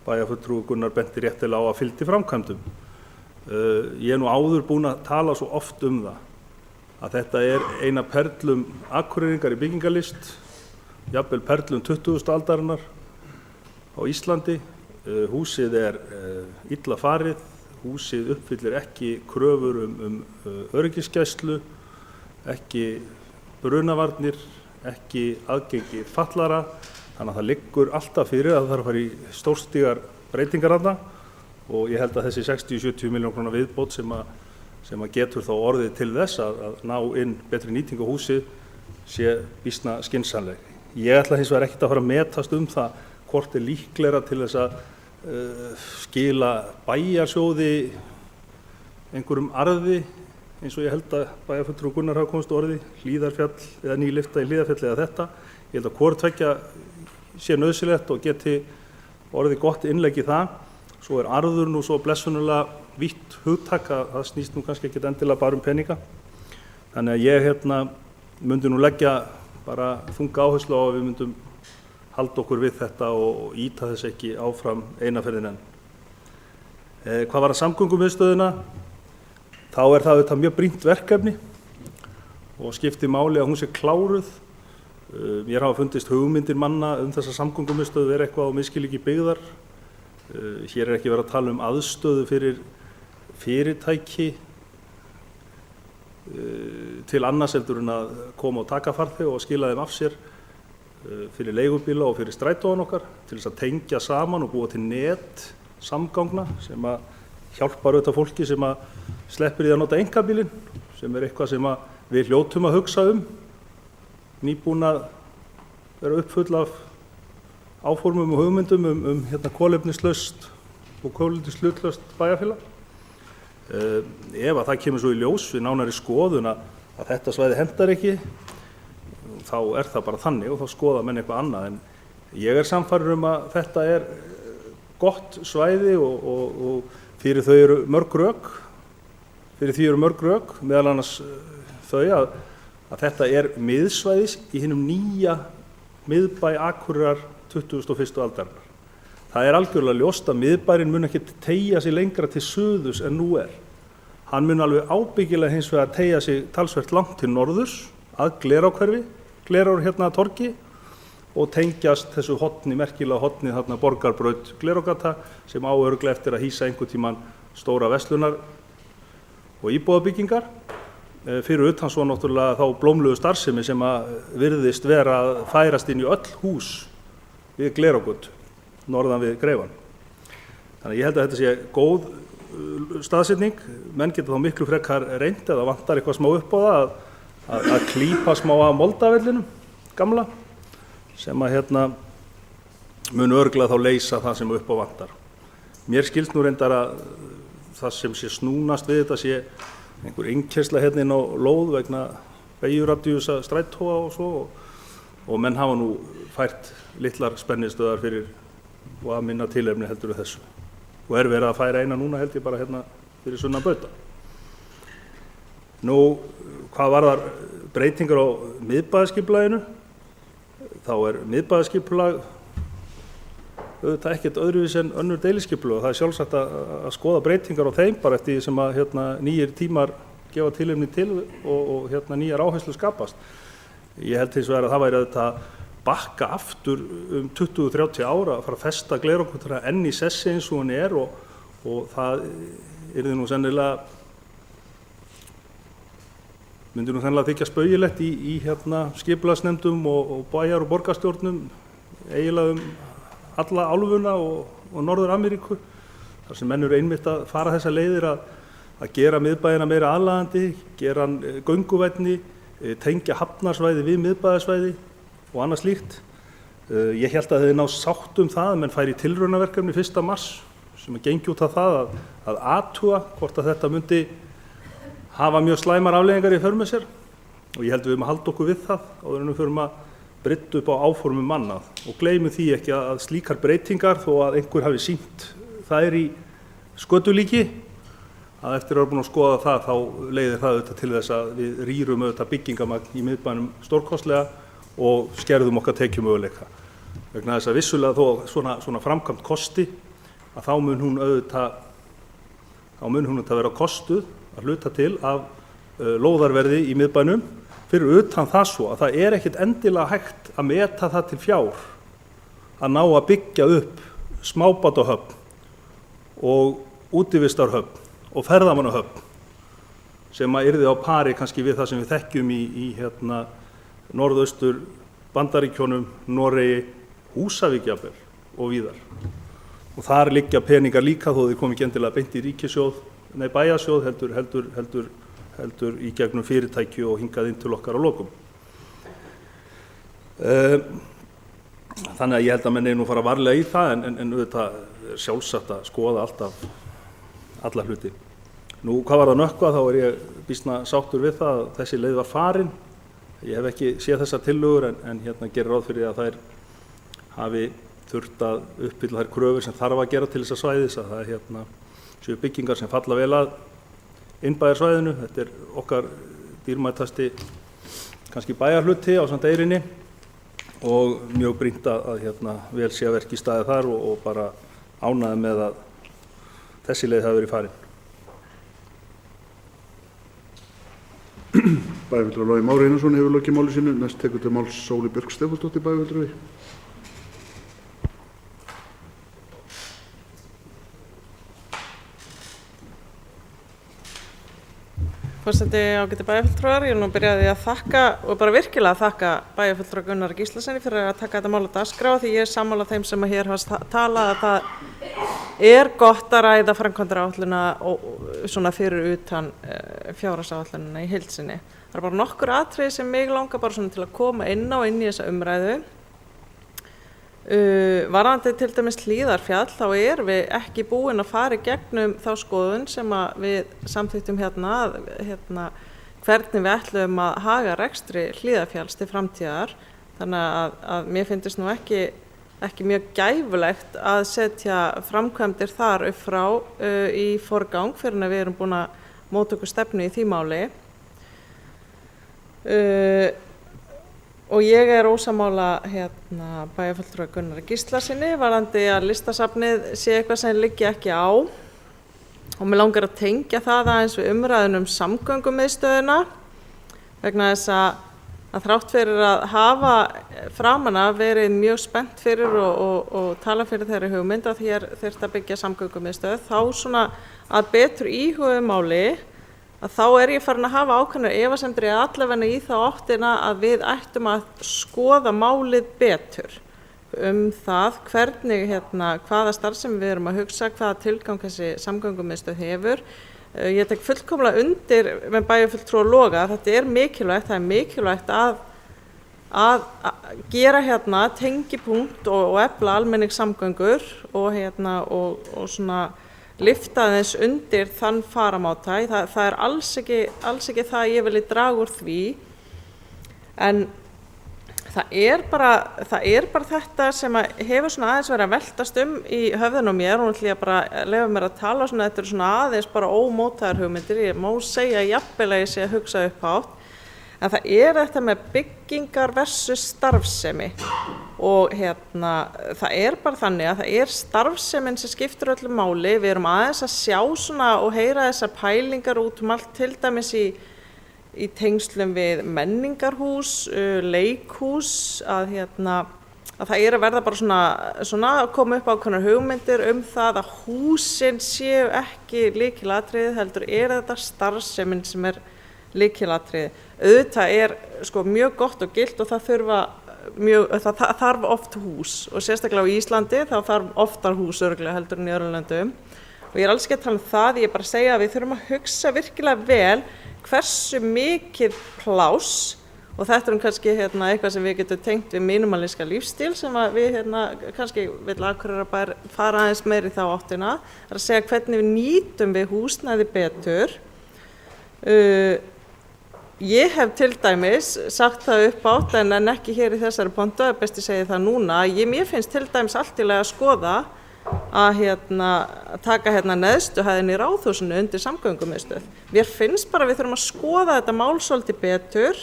bæjarfulltrúi Gunnar benti réttilega á að fylgdi framkvæmdum. Ég er nú áður búinn að tala svo oft það að þetta er eina perlum Akureyringar í byggingarlist, jafnvel perlum 20. aldarinnar á Íslandi. Húsið er illa farið, húsið uppfyllir ekki kröfur öryggisgæslu, ekki brunavarnir, ekki aðgengi fatlara, þannig að það liggur alltaf fyrir að það þarf að fara í stórstígar breytingar þarna og ég held að þessi 60-70 milljóna króna viðbót sem að getur þá orðið til þess að ná inn betri nýtingu á húsið sé býsna skynsamleg. Ég ætla hins vegar ekkert að fara að metast það hvort er líklegra til þess að skila bæjarsjóði einhverjum arði eins og ég held að bæjarfulltrúi Gunnar hafa komist orði, Hlíðarfjall eða ný lyfta í Hlíðarfjalli eða þetta. Ég held að hvort tveggja sé nauðsynlegt og geti orðið gott innlegg í það. Svo er arður nú svo blessunulega vítt hugtak að það snýst nú kannski ekki endilega bara peninga. Þannig að ég myndi nú leggja bara þunga áherslu á að við myndum halda okkur við þetta og ýta þess ekki áfram eina ferðina enn. Hvað var að samgöngumiðstöðina? Þá er það auðvitað mjög brýnt verkefni og skiptir máli að hún sé kláruð. Mér hafa fundist hugmyndir manna þessa samgöngumiðstöð vera eitthvað á misskilningi byggðar. Hér er ekki verið að tala aðstöðu fyrir fyrirtæki til annars heldur en að koma og taka farþega og skila þeim af sér fyrir leigubíla og fyrir strætóan okkar til þess að tengja saman og búa til net samgangna sem að hjálpar auðvitað fólki sem að sleppir í að nota einkabílinn sem er eitthvað sem að við hljótum að hugsa nýbúin að vera uppfull af áformum og hugmyndum kolefnislaust og kolefnishlutlaust bæjarfélag. Ef að það kemur svo í ljós við nánari skoðun að þetta svæði hentar ekki, þá er það bara þannig og þá skoða menn eitthvað annað. En ég er sannfærður að þetta er gott svæði og fyrir þau eru mörg rök. Fyrir því eru mörg rök, meðal annars þau að þetta er miðsvæðis í hinum nýja miðbæ Akureyrar 21. aldarinnar. Það er algjörlega ljóst að miðbærinn mun ekki teygja sig lengra til suðurs en nú er. Hann mun alveg ábyggilega hins vegar teygja sig talsvert langt til norðurs að Glerárhverfi, Glerár að torgi og tengjast þessu merkilega hotni þarna Borgarbraut Glerárgata sem á örugglega eftir að hýsa einhvern tímann stóra verslunar og íbúðabyggingar. Fyrir utan svo náttúrulega þá blómlegu starfsemi sem að virðist vera að færast inn í öll hús við Glerárgötu, norðan við Greifan. Þannig að ég held að þetta sé góð staðsetning. Menn geta þá miklu frekar reynt eða vantar eitthvað smá upp á það að klípa smá af moldavellinum gamla sem að mun örugglega þá leysa það sem upp á vantar. Mér skilst nú reyndar að það sem sé snúnast við þetta sé einhver innkeyrsla hérna inn á lóð vegna beygjuradíusa strætóa og svo og menn hafa nú fært litlar spennistöðar fyrir og að minna tilefni heldur við þessu. Og verið að færa eina núna held ég bara hérna fyrir sunnan Bauta. Nú, hvað varðar breytingar á miðbæjarskipulaginu, þá miðbæjarskipulag auðvitað ekkert öðruvísi en önnur deiliskipulag og það sjálfsagt að skoða breytingar á þeim bara eftir því sem að nýjir tímar gefa tilefni til og nýjar áherslur skapast. Ég held hins vegar að það væri að bakka aftur 20-30 ára að fara að festa gleraugnakvöturna enn í sessi eins og hún og það yrði nú sennilega myndi nú sennilega þykja spaugilegt í skipulagsnefndum og bæjar- og borgarstjórnum eiginlega alla álfuna og Norður-Ameríku þar sem menn eru einmitt að fara þessar leiðir að gera miðbæina meira aðlaðandi, gera hann gönguvænni, tengja hafnarsvæði við miðbæjarsvæði og annað slíkt. Ég held að þið ná sátt það að menn færi í tilraunaverkefni 1. mars sem gengi út af það að athuga hvort að þetta myndi hafa mjög slæmar afleiðingar í för með sér og ég held við halda okkur við það áður en við förum að brydda upp á áformum manna og gleymum því ekki að slíkar breytingar þó að einhver hafi sýnt þær í skötulíki að eftir að vera búin að skoða það þá leiðir það auðvitað til þess að við rýrum auðvitað byggingamagn í miðbænum stórkostlega og skerðum okkar tekjumöguleika. Vegna þess að vissulega þó svona framkvæmt kosti að þá mun hún auðvitað vera kostuð að hluta til af lóðarverði í miðbænum fyrir utan það svo að það ekkert endilega hægt að meta það til fjár að ná að byggja upp smábátahöfn og útivistarhöfn og ferðamannahöfn sem að yrði á pari kannski við það sem við þekkjum í norðaustur Bandaríkjunum, Noregi, Húsavík jafnvel og víðar. Og þar liggja peningar líka þó þeir komi ekki endilega beint í bæjarsjóð heldur í gegnum fyrirtæki og hingað inn til okkar á lokum. Þannig að ég held að menn nú fara varlega í það en auðvitað sjálfsagt að skoða alltaf alla hluti. Nú hvað var það nökkva þá ég býsna sáttur við það að þessi leið var farin. Ég hef ekki séð þessar tillögur en gerir ráð fyrir að þær hafi þurft að uppfylla þær kröfur sem þarf að gera til þessa svæðis að það séu byggingar sem falla vel að innbæjarsvæðinu. Þetta okkar dýrmætasti kannski bæjarhluti ásamt eyrinni og mjög brýnt að vel sé að verki staðið þar og bara ánægður með að þessi leið hafi verið farin. Bæjarfulltrúi Logi Már Einarsson hefur lokið máli sínu. Næst tekur til máls Sóley Björk Stefánsdóttir bæjarfulltrúi. Forseti ágæti bæjarfulltrúar, ég nú byrjaði að þakka og bara virkilega að þakka bæjarfulltrúa Gunnar Gíslasyni fyrir að taka þetta mál á dagskrá því ég sammála þeim sem að hér hafa talað að það gott að ræða framkvæmdaáætlunina og svona fyrir utan fjárhagsáætlunina í heild sinni. Það bara nokkur atriði sem mig langar bara svona til að koma inn í þessa umræðu. Varðandi til dæmis Hlíðarfjall þá við ekki búin að fara í gegnum þá skoðun sem að við samþykktum hvernig við ætlum að haga rekstri Hlíðarfjalls til framtíðar. Þannig að mér finnst nú ekki mjög gæfulegt að setja framkvæmdir þar upp frá í forgang fyrir en við erum búin að móta okkur stefnu í því máli. Og ég ósammála bæjarfulltrúa Gunnar Gíslasyni varðandi að listasafnið sé eitthvað sem liggi ekki á og mig langar að tengja það aðeins við umræðuna samgöngumiðstöðina vegna þess að þrátt fyrir að hafa framan af verið mjög spennt fyrir og tala fyrir þeirri hugmynd að hér þyrfti að byggja samgöngumiðstöð þá svona að betur íhuga máli að þá ég farin að hafa ákveðnar efasemdir allavega í þá áttina að við ættum að skoða málið betur það hvernig hvaða starfsemi við erum að hugsa, hvaða tilgang þessi samgöngumiðstöð hefur. Ég tek fullkomlega undir með bæjarfulltrúa Loga að þetta mikilvægt, það mikilvægt að að gera hérna tengipunkt og efla almenningssamgöngur og svona lyfta þess undir þann faramáta. Það er alls ekki það ég vilji draga úr því, en það er bara þetta sem hefur svona aðeins verið að veltast í höfðinu á mér, og ætla ég bara að leyfa mér að tala svona, þetta eru svona aðeins bara ómótaðar hugmyndir, ég má segja jafnvel að ég sé að hugsa upphátt, en það er þetta með byggingar versus starfsemi, og það er bara þannig að það er starfsemin sem skiptir öllu máli. Við erum aðeins að sjá svona og heyra þessar pælingar út allt, til dæmis í tengslum við menningarhús, leikhús, að það er að verða bara svona að koma upp ákveðnar hugmyndir það að húsin séu ekki lykilatriði, heldur er þetta starfsemin sem er lykilatriði. Auðvitað er mjög gott og gilt og það þarf oft hús, og sérstaklega á Íslandi þá þarf oftar hús örugglega heldur en í öðrum löndum, og ég er alls ekki að tala um það, ég er bara að segja að við þurfum að hugsa virkilega vel hversu mikið pláss, og þetta er kannski eitthvað sem við getum tengt við mínimalíska lífstíl sem við kannski vill Akureyrarbær fara aðeins meir í þá áttina, að segja hvernig við nýtum við húsnæði betur. Ég hef til dæmis sagt það uppátt en ekki hér í þessari pontu, best ég segi það núna, mér finnst til dæmis allt í lagi að skoða að taka neðstu hæðinni í Ráðhúsinu undir samgöngumiðstöð. Mér finnst bara við þurfum að skoða þetta mál svolítið betur,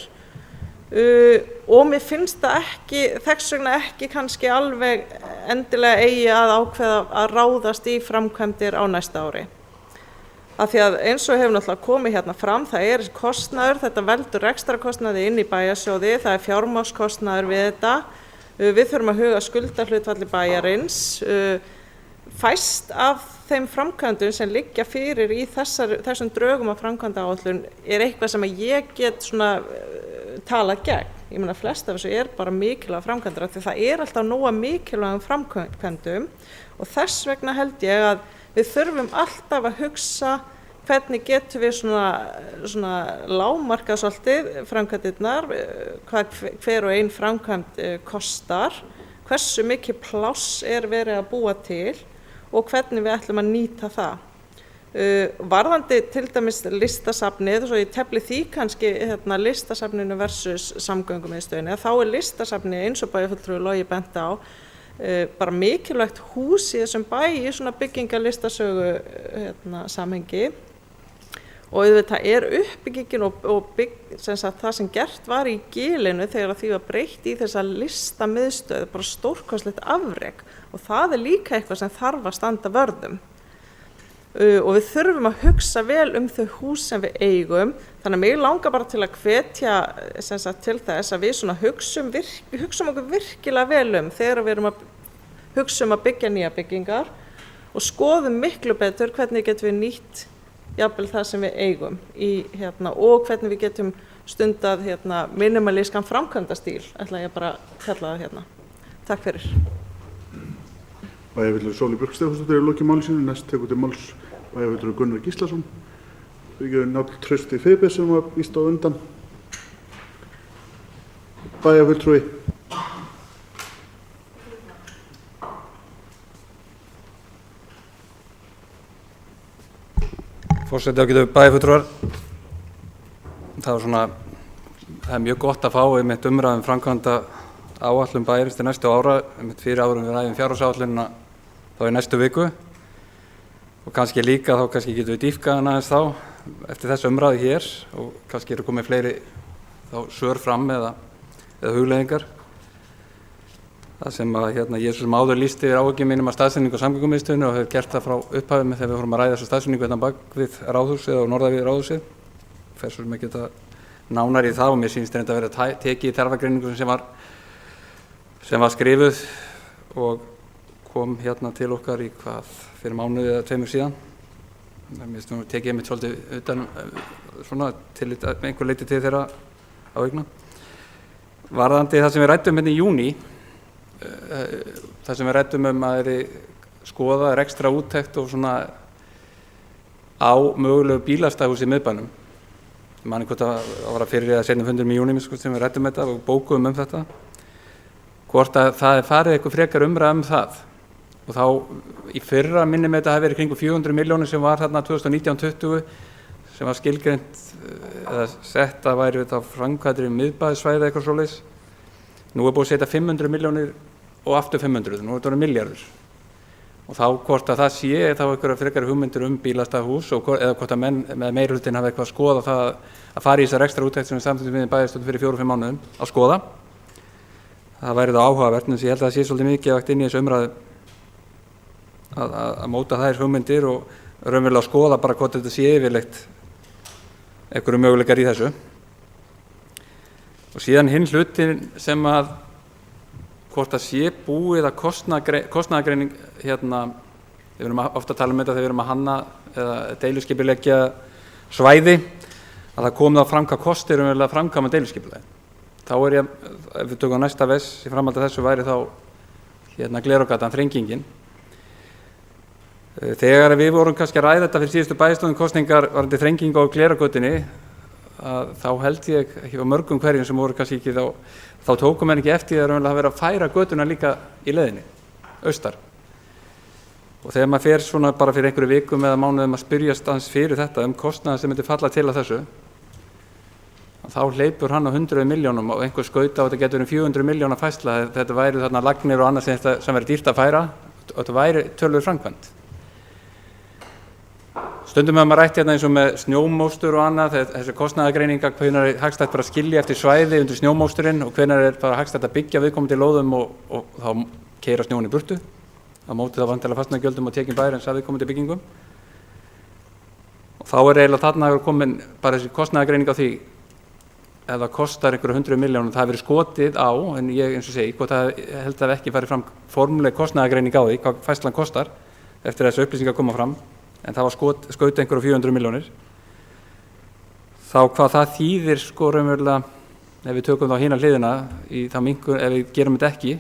og mér finnst það ekki, þess vegna ekki kannski alveg endilega eigi að ákveða að ráðast í framkvæmdir á næsta ári. Af því að eins og hefur náttúrulega komið fram, það er kostnaður, þetta veldur rekstrarkostnaði inn í bæjarsjóði, það er fjármagnskostnaður við þetta, við þurfum að huga skuldahlutfalli bæjarins, fæst af þeim framkvæmdum sem liggja fyrir í þessum drögum af framkvæmdaáætlun er eitthvað sem ég get talað gegn. Ég meina flest af þessu er bara mikilvæg framkvæmdur, því það er alltaf nóga mikilvægum framkvæmdum, og þess vegna held ég að við þurfum alltaf að hugsa hvernig getum við lágmarka svolítið framkvæmdirnar, hvað hver og ein framkvæmd kostar, hversu mikið pláss er verið að búa til og hvernig við ætlum að nýta það. Varðandi til dæmis listasafnið, svo ég tefli því kannski listasafninu versus samgöngumiðstöðinni, þá er listasafnið eins og bæjarfulltrúi Logi benti á bara mikilvægt hús í þessum bæ í svona byggingarlistasögu samhengi, og auðvitað er uppbyggingin og það sem gert var í Gilinu þegar því var breytt í þessa listamiðstöð bara stórkostlegt afrek, og það er líka eitthvað sem þarf að standa vörðum. Og við þurfum að hugsa vel þau hús sem við eigum, þannig að mig langar bara til að hvetja til þess að við hugsum okkur virkilega vel þegar við erum að hugsa að byggja nýja byggingar, og skoðum miklu betur hvernig getum við nýtt jafnvel það sem við eigum og hvernig við getum stundað minimalískan framkvæmdastíl, ætla ég bara að kalla það Takk fyrir. Bæjarfulltrúi Sóley Björk Stefánsdóttir er lokið máli sínu, næst tekur til máls bæjarfulltrúi Gunnar Gíslason. Við Njáll Trausti Friðberts sem var víst á undan. Bæjarfulltrúi. Forseti ágætu bæjarfulltrúar. Það er mjög gott að fá einmitt umræðum framkvæmda áætlun bæjarins til næstu ára, einmitt fyrir árum við ræðum fjárhagsáætlunina þá í næstu viku, og kannski líka þá getum við dýpkað hana aðeins þá eftir þessu umræðu hér, og kannski eru komið fleiri þá svör fram eða hugleiðingar. Það sem ég sem áður lýsti yfir áhyggjum mínum af staðsetningu á samgöngumiðstöðinni og hef gert það frá upphafi með þegar við fórum að ræða þessa staðsetningu bak við Ráðhúsið og norðan við Ráðhúsið. Fer svo með geta nánar í það, og mér sýnist þetta að vera tekið í þarfagreiningu sem var skrifuð og kom til okkar í fyrir mánuði eða 2 síðan. Mér finnst tekið einmitt svolítið utan til einhver leyti til þeirra áhygna. Varðandi það sem við ræddum í júní, það sem við ræddum að skoða ekstra úttekt og á mögulegu bílastæðahúsi í miðbænum, manni hvort það var að fyrir eða seinna fundur með júni sko, sem við ræddum þetta og bókuðum þetta, hvort að það er farið eitthvað frekar umræða það. Og þá í fyrra minni með þetta hafi verið kringu 400 milljónir sem var þarna 2019-20 sem var skilgreint eða sett að væri þá framkvæmdir í miðbæðissvæði eitthvað svoleiðis. Nú er búið að setja 500 milljónir og aftur 500, nú er þetta milljarður. Og þá hvort að það sé þá einhverja frekari hugmyndir bílastæðahús eða hvort að menn með meirihlutin hafa eitthvað að skoða það að fara í þessar ekstra úttekt sem við samþykktum við bæjarstjórn fyrir 4-5 mánuðum að skoða. Það væri þá áhugavert, en ég held að það sé svolítið mikilvægt inn í þessu umræðu að móta þær hugmyndir og raunverulega að skoða bara hvort þetta sé yfirleitt einhverju möguleikar í þessu. Og síðan hinn hlutin sem að hvort að sé búið að kostnaðargreining við erum ofta að tala þetta þegar við erum að hanna eða deiluskipuleggja svæði að það komi þá fram hvað kostir að framkvæma deiluskipulagi. Þá ég, ef við tökum næsta í framhaldi af þessu væri þá Glerárgatan, þrengingin. Þegar við vorum kannski að ræða þetta fyrir síðustu bæjarstjórnarkosningar varðandi þrengingu á Glerárgötunni, þá held ég ekki á mörgum hverjum sem voru kannski ekki þá tókum menn ekki eftir að það verið að færa götuna líka í leiðinni, austar. Og þegar maður fer svona bara fyrir einhverju vikum eða mánuðum að spyrjast aðeins fyrir þetta kostnaðar sem myndi falla til að þessu, þá hleypur hann á 100 milljónum og einhver skauta á þetta getur 400 miljóna færsla, þetta væri þarna lagnir og annað sem verið dýrt að færa og þetta væri töluverð framkvæmd. Stundum hefur maður rætt eins og með snjómóstur og annað, þessi kostnaðargreiningar, hvenær er hagstætt bara að skilja eftir svæði undir snjómósturinn og hvenær er bara hagstætt að byggja viðkomandi lóðum og þá keyra snjón í burtu. Á móti þá vantilega fasteignagjöldum og tekin bæjarins af viðkomandi byggingum. Og þá eiginlega þarna komin bara þessi kostnaðargreining á því ef það kostar einhverju 100 milljónum, það hefur verið skotið á, en ég eins og segi, hvort það held að ekki farið fram formuleg kostnaðargreining á því, hvað færslan kostar eftir þessu upplýsingar koma fram. En það var skaut einhverju 400 milljónir. Þá hvað það þýðir sko raunverulega, ef við tökum þá hina hliðina, ef við gerum þetta ekki,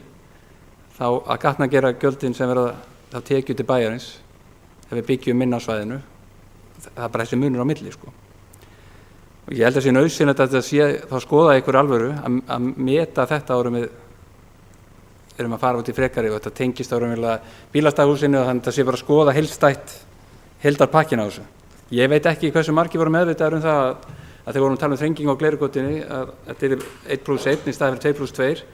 þá að gatnagera gjöldin sem verða þá tekið til bæjarins, ef við byggjum minna á svæðinu, það er bara þessi munur á milli sko. Og ég held að sé nauðsynlegt að þetta sé þá skoða einhverju alvöru að meta þetta árum við erum að fara út í frekari og þetta tengist árum bílastæðahúsinu og þannig að það sé bara að skoða heildarpakkin á þessu. Ég veit ekki hversu margir voru meðvitaður það að þegar vorum að tala þrengingu á Glerárgötunni að þetta er 1+1 í staði fyrir 2+2,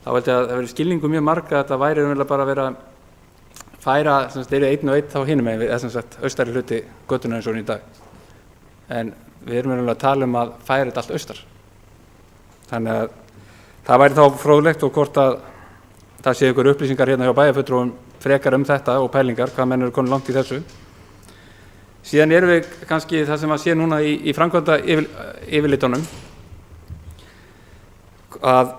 þá held ég að það verið skilningu mjög marga að þetta væri bara að vera að færa, þeir eru 1 og 1 þá hinum megin, eða austari hluti götunnar eins og í dag. En við erum að tala að færa þetta allt austar. Þannig að það væri þá fróðlegt og hvort að það sé ykkur upplýsingar hjá bæjarfulltrúum frekar þetta og pælingar, hvað menn eru konið langt í þessu. Síðan erum við kannski það sem að sé núna í framkvæmda yfirlitunum að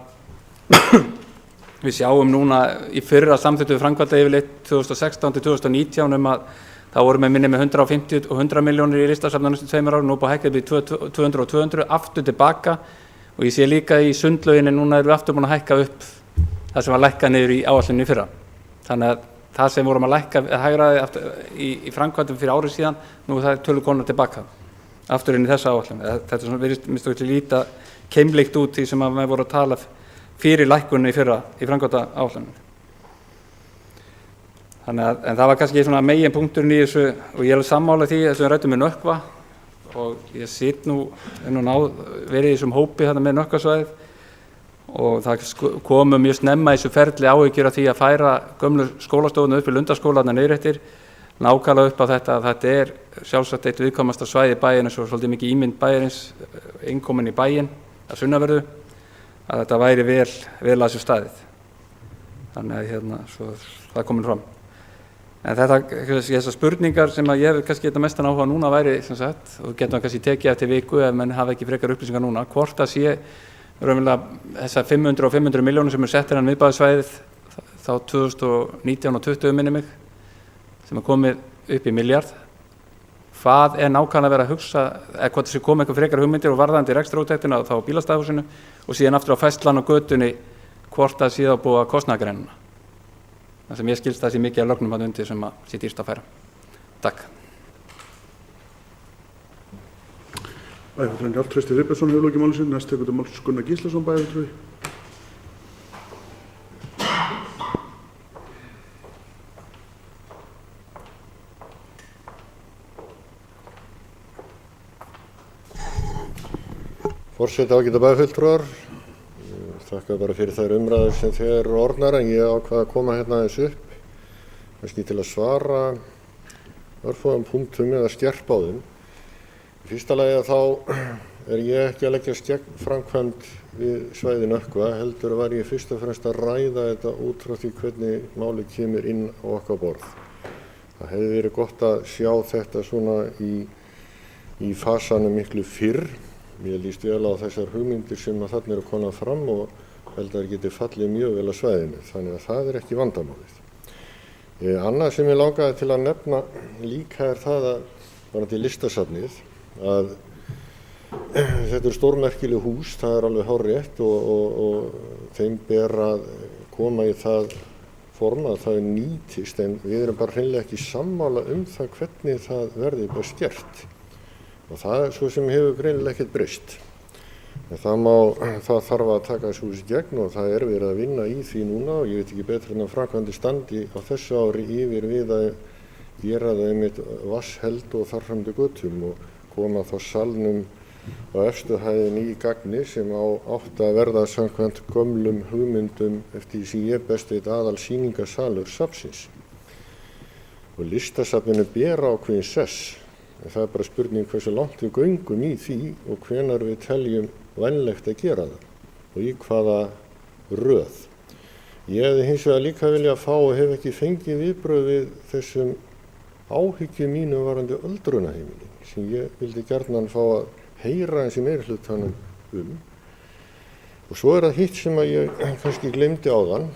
við sjáum núna í fyrra samþykktu framkvæmda yfirlit 2016-2019 að það voru með minni með 150 og 100 milljónir í listasafna næstu 2 árum, nú búið að hækka við 200 og 200 aftur tilbaka og ég sé líka í sundlauginni núna erum við aftur búin að hækka upp það sem var lækkað niður í áætluninni í fyrra. Þannig að það sem vorum að lækka hægraði í framkvæmdum fyrir árið síðan, nú er það tölu konar tilbaka aftur inn í þessa áætlun. Þetta virðist minnst okkur líta keimlíkt út í sem að við vorum að tala fyrir lækkunni í fyrra í framkvæmda áætlunum. Þannig að, en það var kannski svona megin punkturinn í þessu og ég er sammála því þess að við ræddum með Nökkva og ég sitt nú verið í þessum hópi hérna með Nökkvasvæðið og það komu mjög snemma í þessu ferli áhyggjur af því að færa gömlu skólastofuna upp í Lundarskóla niður eftir, nákvæmlega upp á þetta að þetta er sjálfsagt eitt viðkvæmasta svæði bæjarins og svolítið mikið ímynd bæjarins, innkomin í bæinn að sunnanverðu, að þetta væri vel að þessu staðið. Þannig að svo það komin fram. En þessar spurningar sem að ég hef kannski þetta mestan áhuga núna væri sem sagt, og getum kannski tekið eftir viku ef menn hafa ekki frekar upplýsingar núna, hvort að sé raunverulega þessar 500 og 500 milljónir sem settir hann miðbæjarsvæðið þá 2019 og 20 minni mig sem er komið upp í milljarð. Hvað er nákvæmlega verið að hugsa, eða hvort þessi komið eitthvað frekar hugmyndir og varðandi rekstrarúttektina þá á bílastæðahúsinu og síðan aftur á færslan og götunni hvort að síðan búa kostnaðargreinina. Það sem ég skilst það sé mikið af lögnum að undir sem að sé dýrt að færa. Takk. Bæjarfulltrúi Njáll Trausti Friðbertsson hefur lokið máli sínu. Næst tekur til máls Gunnar Gíslason, bæjarfulltrúi. Forseti, ágætu bæjarfulltrúar, þakka bara fyrir þær umræður sem þeir eru orðnar, en ég ákvað að koma hérna aðeins upp, kannski til að svara örfáum punktum eða skerpa á þeim. Í fyrsta lagi að þá er ég ekki að leggjast gegn framkvæmd við svæði Nökkva, heldur var ég fyrst og fremst að ræða þetta út frá því hvernig málið kemur inn á okkar borð. Það hefði verið gott að sjá þetta svona í fasanum miklu fyrr. Mér líst vel á þessar hugmyndir sem að þarna eru komnar fram og held að það geti fallið mjög vel á svæðinu, þannig að það er ekki vandamálið. Annað sem ég langaði til að nefna líka er það að varðandi listasafnið, að þetta eru stórmerkileg hús, það er alveg hárrétt og þeim ber að koma í það form að það nýtist, en við erum bara hreinlega ekki sammála það hvernig það verði best gert. Og það er svo sem hefur greinilega ekkert breyst. Það þarf að taka þessu hús í gegn og það er verið að vinna í því núna og ég veit ekki betur en að framkvæmdir standi á þessu ári yfir við að gera það einmitt vatnsheld og þar fram til götum og koma þá salnum á efstu hæðinni í gagni sem átti að verða samkvæmt gömlum hugmyndum eftir því sem ég best veit aðal sýningarsalur safnsins. Og listasafninu ber ákveðin sess. En það er bara spurning hversu langt við göngum í því og hvenær við teljum vænlegt að gera það og í hvaða röð. Ég hefði hins vegar líka viljað fá og hef ekki fengið viðbrögð við þessum áhyggjum mínum varðandi öldrunarheimilin sem ég vildi gjarnan fá að heyra eins í meirihlutanum Og svo er það hitt sem að ég kannski gleymdi áðan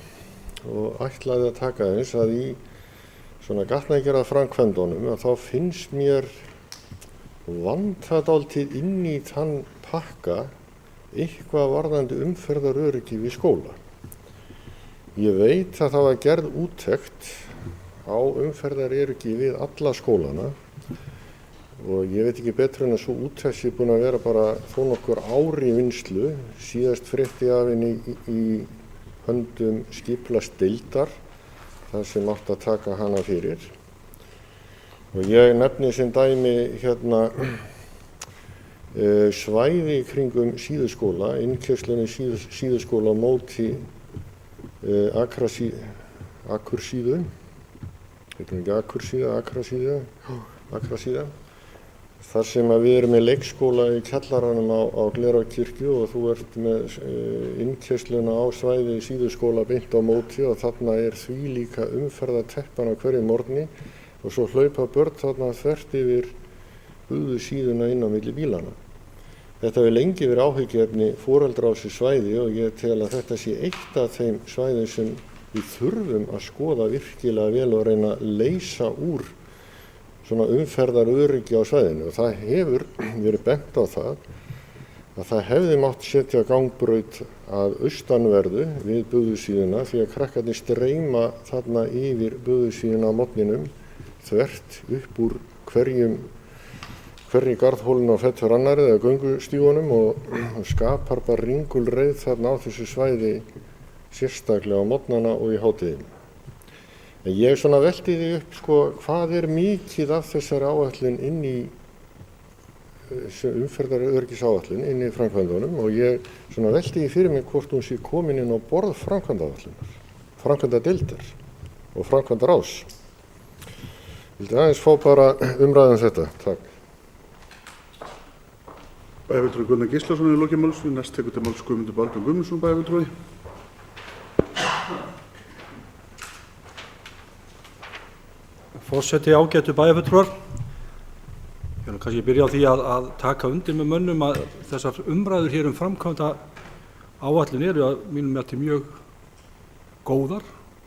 og ætlaði að taka eins að í svona gatnagerða framkvæmdunum að þá finnst mér vanta dálítið inn í þann pakka eitthvað varðandi umferðaröryggi við skóla. Ég veit að það var gerð úttekt á umferðaröryggi við alla skólana og ég veit ekki betur en að svo úttekt sé búin að vera bara þó nokkur ár í vinnslu. Síðast frétti af henni í höndum skipulagsdeildar þar sem átti að taka hana fyrir. Og ég nefni sem dæmi hérna svæði kringum Síðuskóla, innkeyrslan í Síðuskóla á móti Akursíðu, heitir ekki Akursíða, Akrasíða. Þar sem að við erum með leikskóla í kjallaranum á Glerárkirkju og þú ert með innkeysluna á svæði Síðuskóla beint á móti og þarna er því líka umferðarteppan á hverju morgni og svo hlaupa börn þarna þvert yfir buðu síðuna inn á milli bílana. Þetta hefur lengi verið áhyggjuefni foreldra á þessu svæði og ég tel að þetta sé eitt af þeim svæðum sem við þurfum að skoða virkilega vel og reyna að leysa úr svona umferðaröryggi á svæðinu. Og það hefur verið bent á það hefði mátt setja gangbraut að austanverðu við buðusíðuna því að krakkarnir streyma þarna yfir buðusíðuna á morgninum þvert upp úr hverri garðhólinu á fettur annarið eða göngustígunum og skapar bara ringulreið þarna á þessu svæði sérstaklega á morgnana og í hátíðinu. En ég svona velti því upp hvað er mikið af þessari áætlun inn í umferðaröryggisáætlun inn í framkvæmdunum og ég svona velti því fyrir mig hvort hún sé komin inn á borð framkvæmdaáætlunar, framkvæmdadeildar og framkvæmdaráðs. Vildi aðeins fá bara umræðum þetta. Takk. Bæjarfulltrúi Gunnar Gíslason er lokið máls. Næst tekur til máls Guðmundur Baldvin Guðmundsson, bæjarfulltrúi. Forseti, ágætu bæjarfulltrúar. Ég vil kannski byrja á því að taka undir með mönnum að þessar umræður hér framkvæmda áætlun eru að mínum mati mjög góðar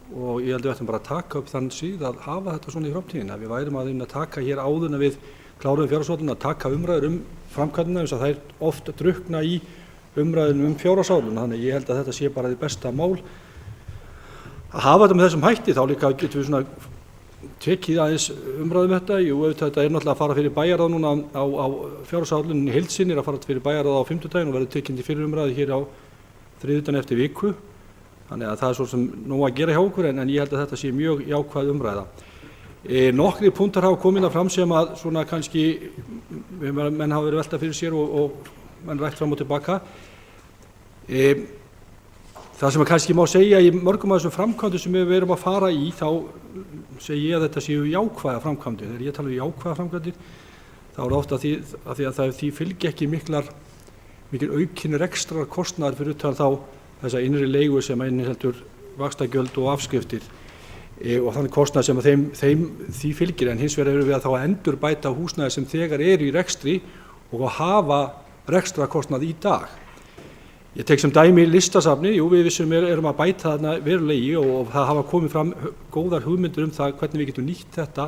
og ég held að við ættum bara að taka upp þann síð að hafa þetta svona í framtíðinni. Að við værum að reyna að taka hér áður en við klárum fjárhagsáætlun að taka umræður framkvæmdina eins að það er oft drukna í umræðunum fjárhagsáætlun. Þannig ég held að þetta sé bara því besta mál. Að hafa þetta með þessum hætti þá líka getum við svona tekið aðeins umræðum þetta. Jú, þetta náttúrulega að fara fyrir bæjarráð núna á fjárhagsáætluninni í heild sinni, að fara fyrir bæjarráð á 50. og verður tekinn til fyrir umræðu hér á þriðjudaginn eftir viku. Þannig að það svo sem nóg að gera hjá okkur, en ég held að þetta sé mjög jákvæð umræða. Nokkrir punktar hafa komið fram sem að svona kannski menn hafa verið velta fyrir sér og menn rætt fram og tilbaka. Það sem kannski má segja í mörgum af þessum framkvæmdum sem við erum að fara í, þá segi ég að þetta séu jákvæða framkvæmdir. Þegar ég tala jákvæða framkvæmdir, þá er ofta því að því fylgja ekki mikil aukin rekstrar kostnaðar fyrir utan þá þessa innri leigu sem inniheldur vaxtagjöld og afskriftir og þannig kostnað sem að því fylgir, en hins vegar erum við að þá að endurbæta húsnæði sem þegar eru í rekstri og að hafa rekstrarkostnað í dag. Ég tek sem dæmi listasafnið. Jú, við vissum erum að bæta þarna verulegi og það hafa komið fram góðar hugmyndir það hvernig við getum nýtt þetta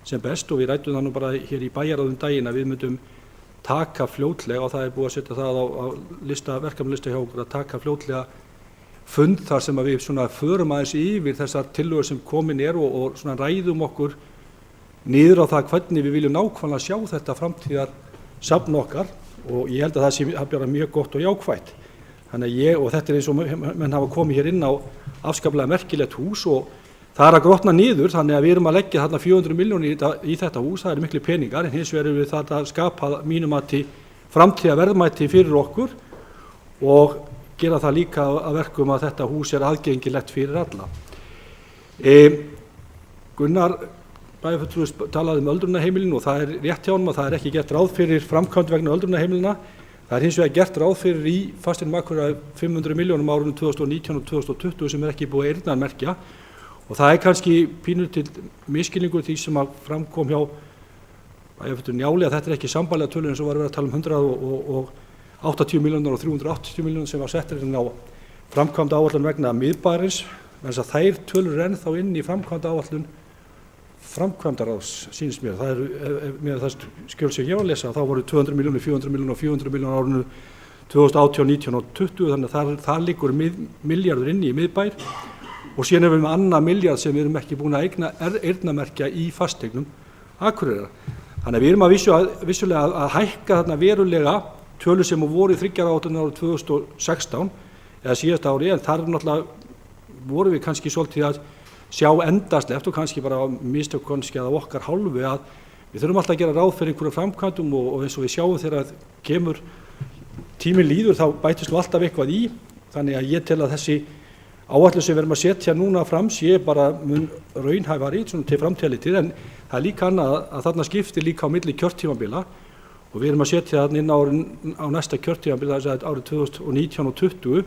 sem best, og við ræddum það nú bara hér í bæjarráðum daginn að við myndum taka fljótlega, og það er búið að setja það á verkefnalista hjá okkur, að taka fljótlega fund þar sem að við svona förum aðeins yfir þessar tillögur sem komin og svona ræðum okkur niður á það hvernig við viljum nákvæmlega sjá þetta framtíðarsafn okkar, og ég held að það sé bara mjög gott og jákvætt. Þannig og þetta eins og menn hafa komið hér inn á afskaplega merkilegt hús og það að grotna niður, þannig að við erum að leggja þarna 400 milljónir í þetta hús. Það miklu peningar, en hins vegar við það að skapa mínum mati framtíðarverðmæti fyrir okkur og gera það líka að verkum að þetta hús aðgengilegt fyrir alla. Gunnar bæjarfulltrúi talaði öldrunarheimilin og það rétt hjá honum að það ekki gert ráð fyrir framkvæmd vegna öldrunarheimilina. Það hins vegar gert ráð fyrir í fasteignum Akureyrar 500 milljónum árunum 2019 og 2020 sem ekki búið að eyrnamerkja, og það kannski pínur til misskilningur því sem að framkom hjá bæjarfulltrúi Njáli að þetta ekki sambærilega tölur eins og var verið að tala um 180 milljónir og 380 milljónir sem var settir inn á framkvæmd áætlun vegna miðbæjarins, þess að þær tölur ennþá inn í framkvæmd áætlun framkvæmdaráðs, sýnist mér. Það með það skjöl sem ég var að lesa, þá voru 200 milljónir, 400 milljónir og 400 milljónir árinu 2018, 19 og 20, þannig að það liggur milljarður inni í miðbær, og síðan erum við með annað milljarð sem við erum ekki búin að eyrnamerkja í fasteignum Akureyrar. Þannig að við erum vissulega að hækka þarna verulega tölur sem voru í 3 áætlun árið 2016 eða síðasta ári, en þar náttúrulega vorum við kannski svolítið að sjá endasleft og kannski bara mistök kannski að okkar hálfu að við þurfum alltaf að gera ráð fyrir einhverjum framkvæmdum og eins og við sjáum þegar kemur tíminn líður þá bætist nú alltaf eitthvað í, þannig að ég tel að þessi áætlun sem við erum að setja núna fram sé bara mun raunhæfari til framtíðarlitið, en það líka annað að þarna skiptir líka á milli kjörtímabila og við erum að setja þarna inn á næsta kjörtímabila, þess að árið 2019 og 20,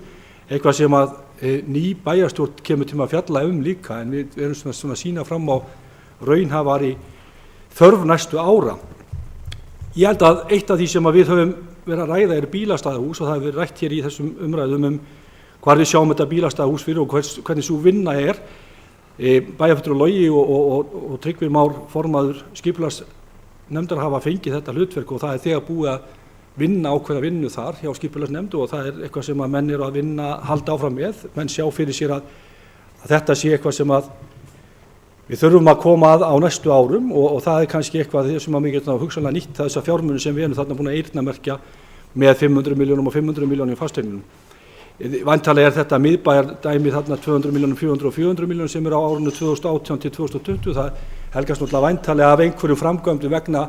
eitthvað sem að ný bæjarstjórn kemur til að fjalla líka, en við erum svona að sýna fram á raunhæfari þörf næstu ára. Ég held að eitt af því sem að við höfum verið að ræða bílastæðahús, og það hefur verið rætt hér í þessum umræðum hvar við sjáum þetta bílastæðahús fyrir og hvernig sú vinna bæjarfulltrúi Logi og Tryggvi Már formaður skipulagsnefndar hafa fengið þetta hlutverk og það þegar búið að vinna ákveðna vinnu þar hjá skipulagsnefnd, og það eitthvað sem að menn eru að vinna halda áfram með. Menn sjá fyrir sér að þetta sé eitthvað sem að við þurfum að koma að á næstu árum, og það kannski eitthvað sem að við getum hugsanlega nýtt þessa fjármuni sem við erum þarna búin að eyrnamerkja með 500 milljónum og 500 milljónum í fasteignum. Væntanlega þetta miðbæjardæmi þarna 200 milljónum, 400 og 400 milljónum sem á árinu 2018 til 2020. Það helgast náttúrulega væntanlega af einhverjum framkvæmdum vegna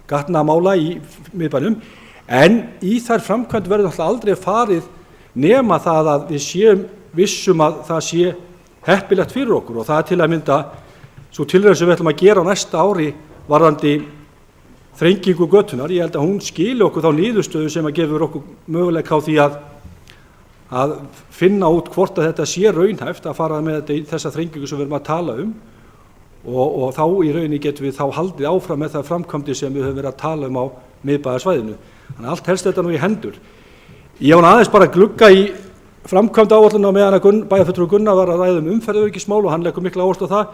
gatnamála í miðbænum. En í þær framkvæmd verður náttúrulega aldrei farið nema það að við séum vissum að það sé heppilegt fyrir okkur, og það til að mynda svo tilraun sem við ætlum að gera á næsta ári varðandi þrengingu götunnar. Ég held að hún skili okkur þá niðurstöðu sem að gefur okkur möguleika á því að finna út hvort að þetta sé raunhæft að fara með þetta í þessa þrengingu sem við erum að tala og þá í rauninni getum við þá haldið áfram með það framkvæmdi sem við höfum verið að tala á miðbæjarsvæðinu. Þannig að allt helst þetta nú í hendur. Ég var aðeins bara að glugga í framkvæmd áætlun á meðan að bæjarfulltrúi Gunnar var að ræða umferðaröryggismál og hann leggur mikla áherslu á það.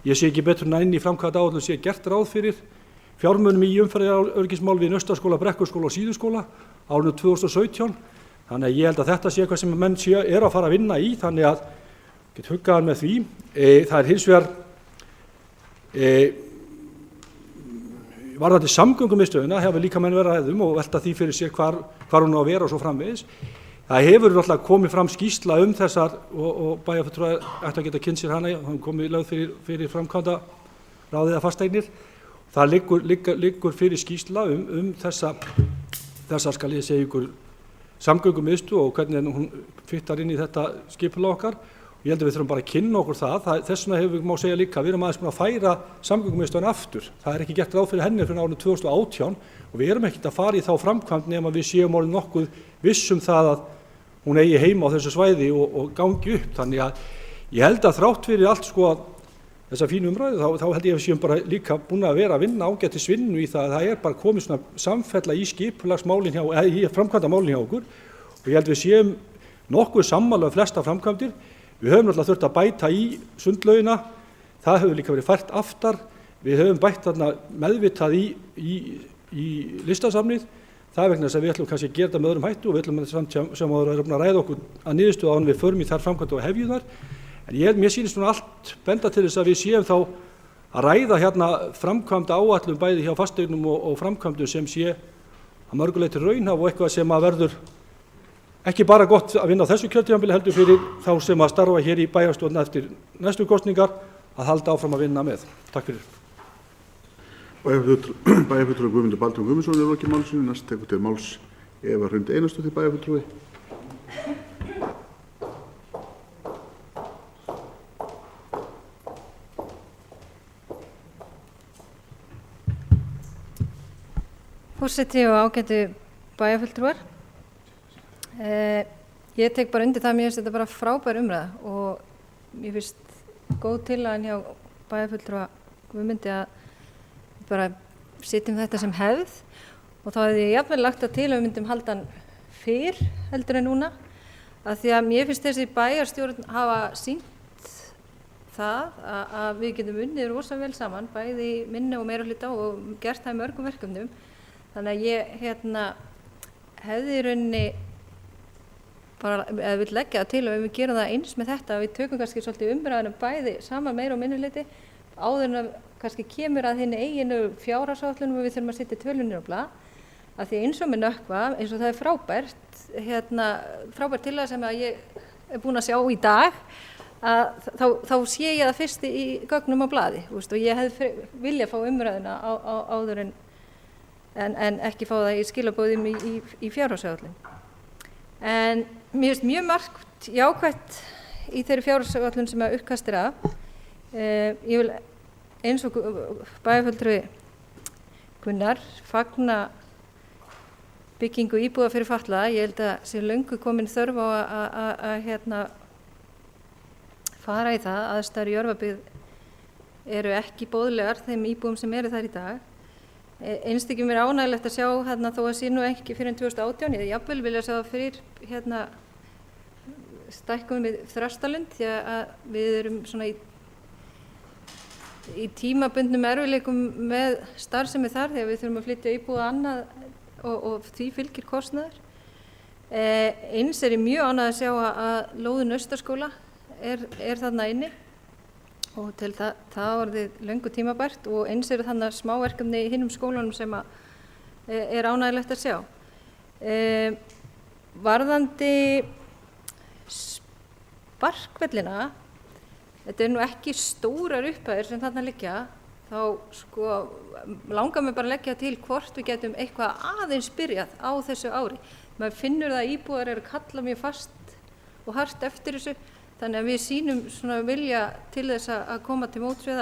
Ég sé ekki betur en inn í framkvæmd áætlun sé gert ráð fyrir fjármunum í umferðaröryggismál við Naustaskóla, Brekkuskóla og Síðuskóla árinu 2017. Þannig að ég held að þetta sé eitthvað sem menn að fara að vinna í, þannig að get huggaðan með því. Það hins vegar Varðandi samgöngumiðstöðina hefur líka menn verið að ræða og velta því fyrir sér hvar hún á að vera og svo framvegis. Það hefur náttúrulega komið fram skýrsla þessar og bæjarfulltrúar ættu að geta kynnt sér hana, það komið lögð fyrir framkvæmda ráðið að fasteignir. Það liggur fyrir skýrsla þessa skal ég segja ykkur samgöngumiðstöð og hvernig hún fittar inn í þetta skipulag okkar. Ég held að við þurfum bara að kynna okkur það. Þess vegna hefur við má segja líka, við erum aðeins búin að færa samgöngumiðstöðina aftur. Það er ekki gert ráð fyrir henni fyrir árinu 2018 og við erum ekkert að fara í þá framkvæmd nema við séum orðin nokkuð vissum það að hún eigi heima á þessu svæði og gangi upp. Þannig að ég held að þrátt fyrir allt þessa fínu umræðu þá held ég að við séum bara líka búin að vera að vinna ágætisvinnu í það að það er bara komið svona samfella í skipulagsmálin í framkvæmdamálin hjá okkur og ég held við séum nokkuð sammála flesta framkvæmdir. Við höfum náttúrulega þurft að bæta í sundlaugina, það hefur líka verið fært aftar, við höfum bætt þarna meðvitað í listasafnið, það er vegna þess að við ætlum kannski að gera þetta með öðrum hættu og við ætlum samt sem áður að ræða okkur að niðurstöðu áður en við förum í þær framkvæmdir og hefjum þar. En mér sýnist svona allt benda til þess að við séum þá að ræða hérna framkvæmda áætlun bæði hjá fasteignum og framkvæmdum sem sé að mörgu leyti raunhæf og eitthvað sem að verður ekki bara gott að vinna á þessu kjörtímabili heldur fyrir þá sem að starfa hér í bæjarstjórn eftir næstu kosningar að halda áfram að vinna með. Takk fyrir. Bæjarfulltrúi Guðmundur Baldvin Guðmundsson er lokið málsins. Næst tekur til máls Eva Hrund Einarsdóttir bæjarfulltrúi. Forseti og ágætu bæjarfulltrúar. Ég tek bara undir það, mér finnst þetta bara frábær umræða og mér finnst góð tillagan hjá bæjarfulltrúa Guðmundi að bara setjum þetta sem hefð og þá hefði ég jafnvel lagt það til að við myndum halda hann fyrr heldur en núna af því að mér finnst þessi bæjarstjórn hafa sýnt það að við getum unnið rosa vel saman bæði í minni og meira hluta og gert það í mörgum verkefnum þannig að ég hefði í rauninni bara að við leggja það til og við gerum það eins með þetta að við tökum kannski svolítið umræðanum bæði saman meira og minni hluti áður en að kannski kemur að henni eiginu fjárhagsáætlunum og við þurfum að setja tölunir á blað að því eins og með Nökkva, eins og það er frábært til það sem að ég er búin að sjá í dag að þá sé ég það fyrst í gögnum á blaði og ég hefði viljað fá umræðuna áður en ekki fá það í skilabóðum í fjárhagsáætlun. En mér finnst mjög margt jákvætt í þeirri fjárhagsáætlun sem að uppkast af. Ég vil eins og bæjarfulltrúi Gunnar fagna byggingu íbúða fyrir fatlaða. Ég held að sé löngu komin þörf á að fara í það. Aðstæður í Jörfabyggð eru ekki boðlegar þeim íbúðum sem eru þar í dag. Einstaklega mér ánægilegt að sjá þó að sé nú ekki fyrir 2018. Ég jafnvel vilja sjá það fyrir stækkum við Þrastalund því að við erum svona í tímabundnum erfiðleikum með starfsemi þar þegar við þurfum að flytja íbúða annað og því fylgir kostnaður. Eins er ég mjög ánægð að sjá að lóðin Austarskóla er þarna inni og til það orðið löngu tímabært og eins eru þarna smáverkefni í hinum skólanum sem er ánægilegt að sjá. Varðandi sparkvellina, þetta er nú ekki stórar upphæðir sem þarna liggja, þá langar mig bara að leggja til hvort við getum eitthvað aðeins byrjað á þessu ári. Maður finnur það að íbúðar eru að kalla mjög fast og hart eftir þessu, þannig að við sýnum svona vilja til þess að koma til móts við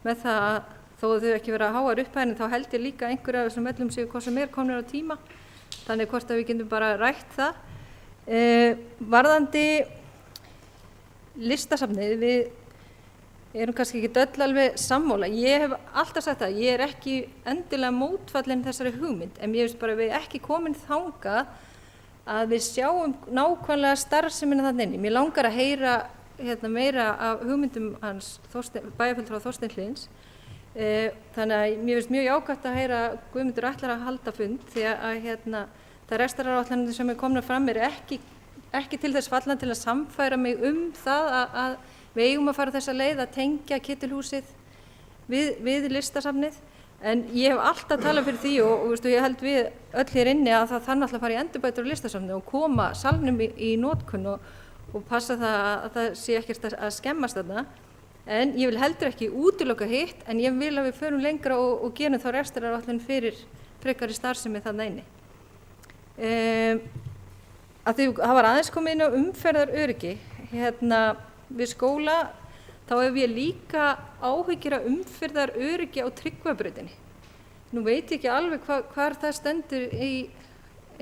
með það að þó þau ekki vera að háar upphæðin þá held ég líka einhverja af þessum öllum séu hvað sem er komnir á tíma, þannig hvort að við getum bara rætt það. Varðandi listasafnið, við erum kannski ekki öll alveg sammála. Ég hef alltaf sagt það, ég er ekki endilega mótfallin þessari hugmynd, en ég veist bara við ekki komin þangað að við sjáum nákvæmlega starfsemina þarna inni. Mér langar að heyra meira af hugmyndum hans bæjarfulltrúa Þorsteins Hlyns. Þannig að mér finnst mjög jákvætt að heyra Guðmundur ætlar að halda fund því að það rekstraráætlanir sem er komnar fram ekki ekki til þess fallin til að samfæra mig það að við eigum að fara þessa leið að tengja Ketilhúsið við listasafnið. En ég hef alltaf talað fyrir því og veistu, ég held við öll hér inni að það þarf náttúrulega að fara í endurbætur á listasafnið og koma salnum í notkun og passa það að það sé ekkert að skemmast þarna. En ég vil heldur ekki útiloka hitt, en ég vil að við förum lengra og gerum þá rekstraráætlun fyrir frekari starfsemi þarna inni. Að því það var aðeins komið inn á umferðaröryggi við skóla, þá hef ég líka áhyggjur af umferðaröryggi á Tryggvabrautinni. Nú veit ég ekki alveg hvar það stendur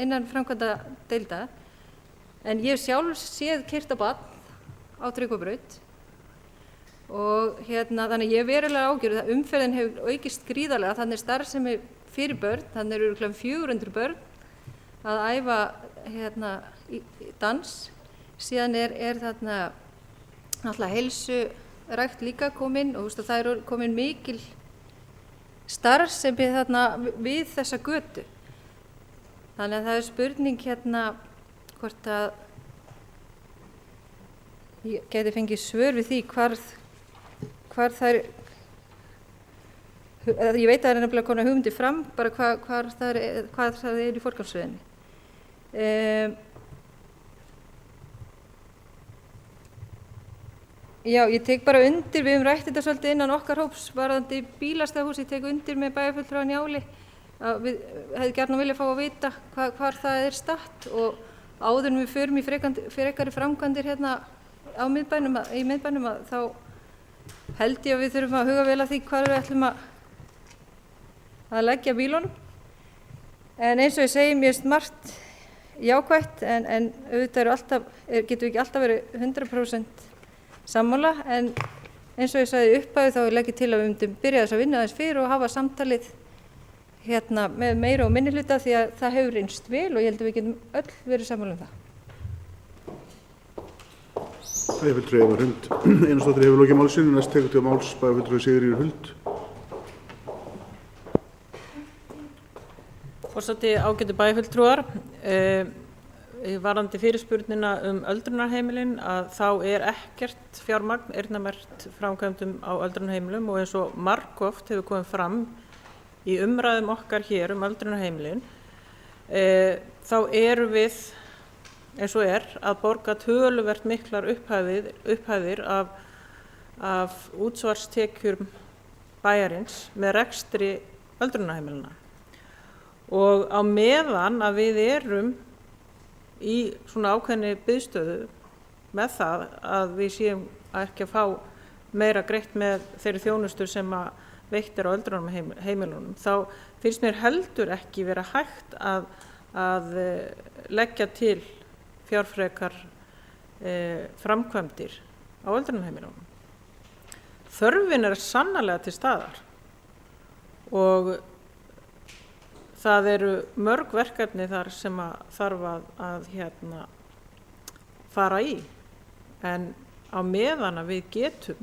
innan framkvæmdadeilda, en ég hef sjálf séð keyrt á barn á Tryggvabraut og þannig ég hef verulega áhyggjur að umferðin hefur aukist gríðarlega. Þannig er starfsemi fyrir börn, þannig eru örugglega 400 börn að æfa í dans. Síðan er þarna náttúrulega heilsurækt líka komin og það eru komin mikil starfsemi þarna við þessa götu. Þannig að það er spurning hvort að ég geti fengið svör við því hvar þær, ég veit að það er nefnilega konar hugmyndir fram, bara hvað það er í forgangsröðinni. Já, ég tek bara undir, við höfum rætt þetta svolítið innan okkar hóps varðandi bílastæðahús, ég tek undir með bæjarfulltrúa Njáli að við hefði gjarnan viljað fá að vita hvar það er statt og áður en við förum í frekari framkvæmdir í miðbænum að þá held ég að við þurfum að huga vel að því hvar við ætlum að leggja bílunum. En eins og ég segi, mér finnst margt jákvætt en auðvitað getum við ekki alltaf verið 100% sammála, en eins og ég sagði í upphafi þá legg ég til að við myndum byrja þess að vinna aðeins fyrir og hafa samtalið með meira og minni hluta því að það hefur reynst vel og ég held að við getum öll verið sammála um það. Bæjarfulltrúi Eva Hrund Einarsdóttir hefur lokið máli sínu. Næst tekur til máls bæjarfulltrúi Sigríður Huld. Forseti, ágætu bæjarfulltrúar, varðandi fyrirspurnina öldrunarheimilin að þá ekkert fjármagn eyrnamerkt framkvæmdum á öldrunarheimilum og eins og margoft hefur komið fram í umræðum okkar hér öldrunarheimilin, þá erum við eins og að borga töluvert miklar upphæðir af útsvarstekjum bæjarins með rekstri öldrunarheimilina. Og á meðan að við erum í svona ákveðinni biðstöðu með það að við séum ekki að fá meira greitt með þeirri þjónustu sem að veitt á öldrunarheimilunum, þá finnst mér heldur ekki vera hægt að leggja til fjárfrekar framkvæmdir á öldrunarheimilunum. Þörfin sannarlega til staðar og það eru mörg verkefni þar sem þarf að fara í, en á meðan að við getum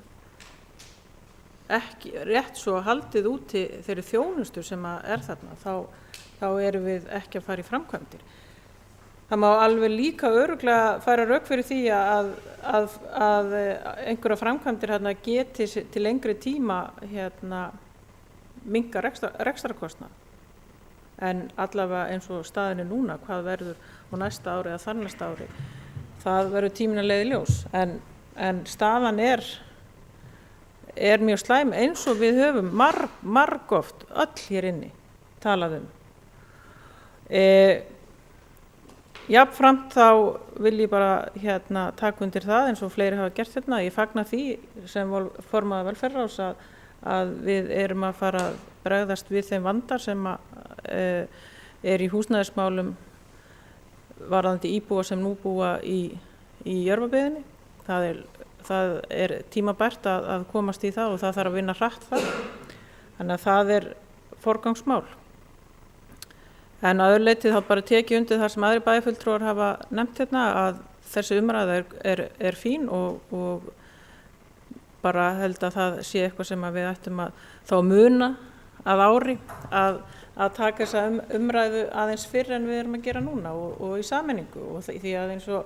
ekki rétt svo haldið úti þeirri þjónustu sem þarna, þá erum við ekki að fara í framkvæmdir. Það má alveg líka örugglega færa rök fyrir því að einhverja framkvæmdir geti til lengri tíma minnka rekstrarkostnað. En allavega eins og staðin núna, hvað verður á næsta ári eða þarnæsta ári, það verður tíminn að leiða í ljós. En staðan er mjög slæm eins og við höfum margoft öll hér inni talað um. Jafnframt þá vil ég bara taka undir það eins og fleiri hafa gert hérna. Ég fagna því sem formaður velferðarráðs að við erum að fara að bregðast við þeim vandar sem í húsnæðismálum varðandi íbúa sem nú búa í Jörfabyggðinni. Það er tímabært að komast í það og það þarf að vinna hratt þar. Þannig að það forgangsmál. En að öðru leyti þá bara tekið undir það sem aðrir bæjarfulltrúar hafa nefnt hérna að þessi umræða er fín og bara held að það sé eitthvað sem við ættum að þá muna að ári að taka þessa umræðu aðeins fyrr en við erum að gera núna og í sameiningu og því að eins og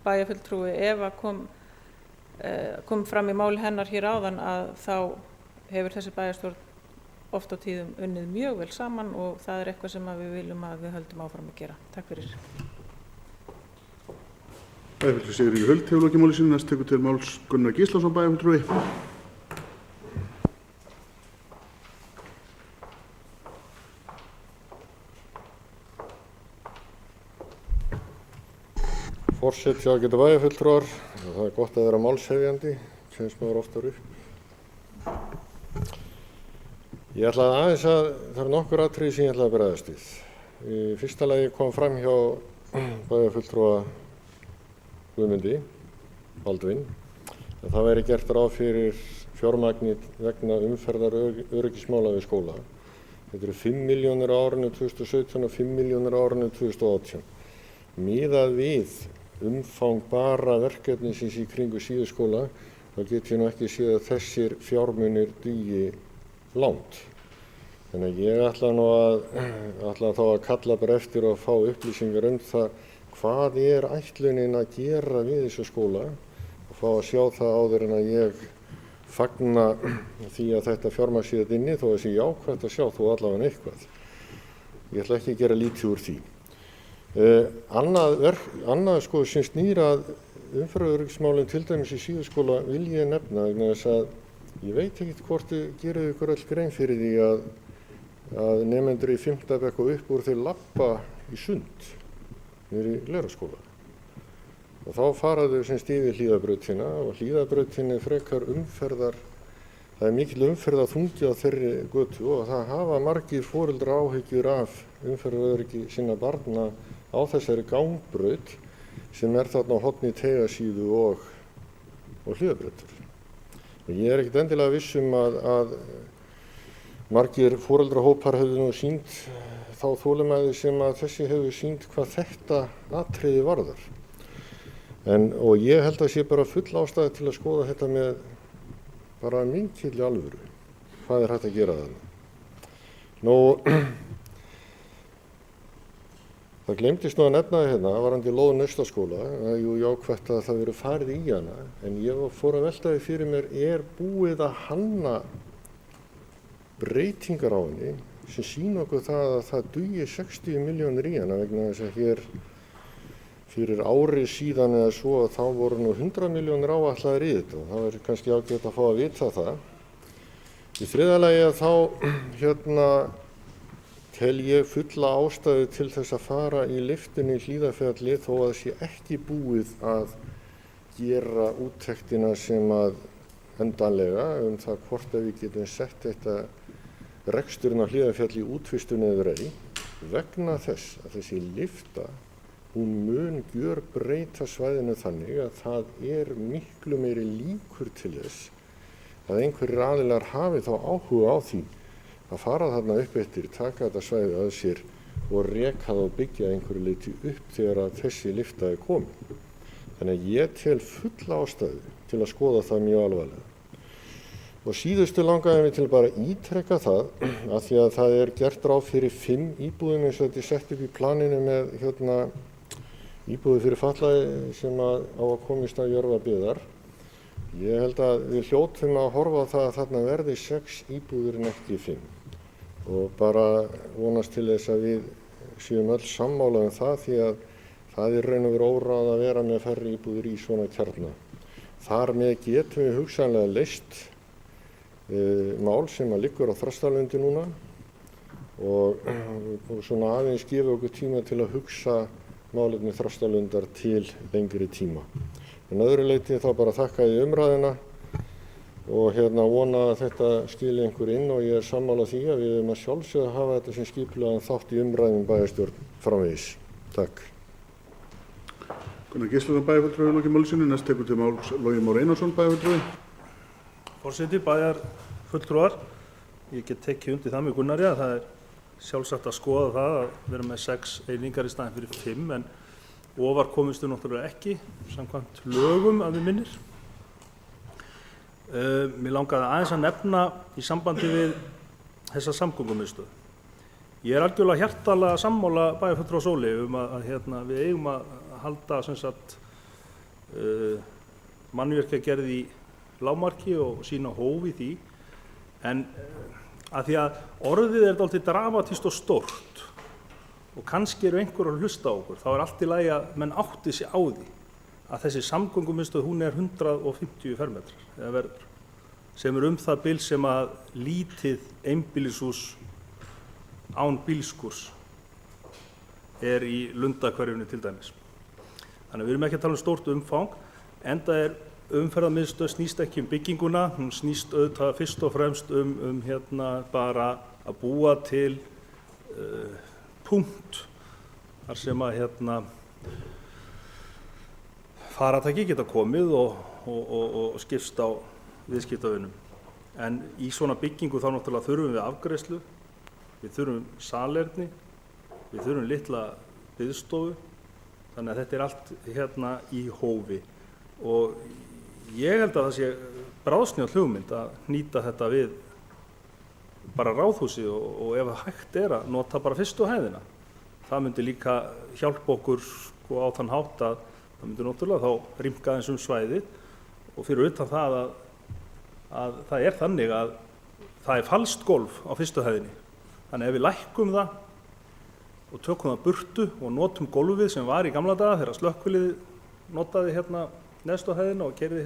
bæjarfulltrúi Eva kom fram í máli hennar hér áðan að þá hefur þessi bæjarstjórn oft á tíðum unnið mjög vel saman og það er eitthvað sem við viljum að við höldum áfram að gera. Takk fyrir. Bæjarfulltrúi Sigríður Huld hefur lokið máli sínu. Næst tekur til máls Gunnar Gíslason, bæjarfulltrúi. Forseti ágætu bæjarfulltrúar, það er gott að vera málshefjandi, kemst maður oftar upp. Ég ætlaði aðeins að, það eru nokkur atriði sem ég ætlaði að bregðast við. Í fyrsta lagi kom fram hjá bæjarfulltrúa Guðmundi Baldvin að það væri gert ráð fyrir fjármagni vegna umferðaröryggismála við skóla. Þetta eru 5 milljónir á árinu 2017 og 5 milljónir á árinu 2018. Miðað við umfang bara verkefnisins í kringu síðuskóla, þá get ég nú ekki séð að þessir fjármunir dugi langt. Þannig að ég ætla þá að kalla bara eftir að fá upplýsingar það hvað er ætlunin að gera við þessu skóla og fá að sjá það áður en að ég fagna því að þetta fjármagn sé þetta inni þó að sé jákvætt að sjá þó allavega eitthvað. Ég ætla ekki að gera lítið úr því. Annað sko sem snýr að umferðaröryggismálum til dæmis í síðuskóla vil ég nefna vegna þess að ég veit ekkert hvort þið gerir ykkur öll grein fyrir því að nemendur í 5. bekk og upp úr þeir labba í sund niður í Leiraskóla. Og þá fara þau sem yfir Hlíðarbrautina og Hlíðarbrautin er frekar það er mikil umferðarþungi á þeirri götu og það hafa margir foreldrar áhyggjur af umferðaröryggi sinna barna á þessari gangbraut sem er þarna á horni Teigasíðu og Hlíðarbrautar. Ég er ekkert endilega viss að margir foreldrahópar hefðu nú sýnt þá þolinmæði sem að þessi hefur sýnt hvað þetta atriði varðar. Og ég held að sé bara full ástæða til að skoða þetta með bara mikilli alvöru. Hvað er hægt að gera þarna? Það gleymdist nú að nefna hérna varðandi lóð Naustaskóla, það er jú jákvætt að það verið farið í hana, en ég fór að velta því fyrir mér, er búið að hanna breytingar á henni sem sýna okkur það að það dugi 60 milljónir í hana vegna þess að hér fyrir ári síðan eða svo að þá voru nú 100 milljónir áætlaðir í þetta og það er kannski ágætt að fá að vita það. Í þriðja lagi að þá tel ég fulla ástæðu til þess að fara í lyftunni í Hlíðarfjalli þó að það sé ekki búið að gera úttektina sem að endanlega það hvort að við getum sett þetta reksturinn á Hlíðarfjalli í útvistunni eður ei vegna þess að þessi lyfta hún mun gjörbreyta svæðinu þannig að það er miklu meiri líkur til þess að einhverjir aðilar hafi þá áhuga á því að fara þarna upp eftir, taka þetta svæði að sér og reka það og byggja einhverju leyti upp þegar að þessi lyfta er komin. Þannig að ég tel fulla ástæðu til að skoða það mjög alvarlega. Og síðustu langaði mig til bara að ítreka það að því að það er gert ráð fyrir 5 íbúðum eins og þetta er sett upp í planinu með íbúði fyrir fatlaði sem á að komist að Jörfabyggðar. Ég held að við hljótum að horfa á það að þarna verði 6 íbúðir en ekki 5 og bara vonast til þess að við séum öll sammála það því að það er raun og veru óráð að vera með færri íbúðir í svona kjarna. Þar með getum við hugsanlega leyst mál sem að liggur á Þrastarlundi núna og svona aðeins gefa okkur tíma til að hugsa málefni Þrastarlundar til lengri tíma. En öðru leyti þá bara þakka ég umræðina og vona að þetta skili einhver inn og ég er sammála því að við erum að sjálfsögða að hafa þetta sem skipulegan þátt í umræðum bæjarstjórn framvegis. Takk. Gunnar Gíslason, bæjarfulltrúi lokið máli sínu. Næst tekur til máls Logi Már Einarsson, bæjarfulltrúi. Forseti, bæjarfulltrúar, ég get tekið undir það með Gunnari að það er sjálfsagt að skoða það að vera með 6 einingar í staðinn fyrir 5 en ofar komistu náttúrulega ekki samkvæmt lögum að við minnir. Mér langaði aðeins að nefna í sambandi við þessa samgöngumiðstöð. Ég er algjörlega hjartanlega sammála bæjarfulltrúa Sóli að við eigum að halda mannvirkjagerð í lágmarki og sýna hóf í því, en að því að orðið er dálítið dramatískt og stórt og kannski eru einhver að hlusta á okkur, þá er allt í lagi að menn átti sig á því að þessi samgöngumiðstöð hún er 150 fermetrar eða verður, sem er það bil sem að lítið einbýlishús án bílskúrs er í Lundahverfinu til dæmis. Þannig að við erum ekki að tala um stórt umfang, enda er umferðarmiðstöð snýst ekki bygginguna, hún snýst auðvitað fyrst og fremst bara að búa til punkt þar sem að faratæki geta komið og skipst á viðskiptavinum. En í svona byggingu þá náttúrulega þurfum við afgreiðslu, við þurfum salerni, við þurfum litla biðstofu, þannig að þetta er allt í hófi. Og ég held að það sé bráðsnjöll hugmynd að nýta þetta við bara ráðhúsi og ef hægt er að nota bara fyrstu hæðina. Það myndi líka hjálpa okkur á þann hátt að það myndi náttúrulega þá rýmka eins svæðið og fyrir utan það að það er þannig að það er falskt gólf á fyrstu hæðinni. Þannig ef við lækkum það og tökum það burtu og notum gólfið sem var í gamla daga þegar slökkvilið notaði neðstu hæðina og keyrði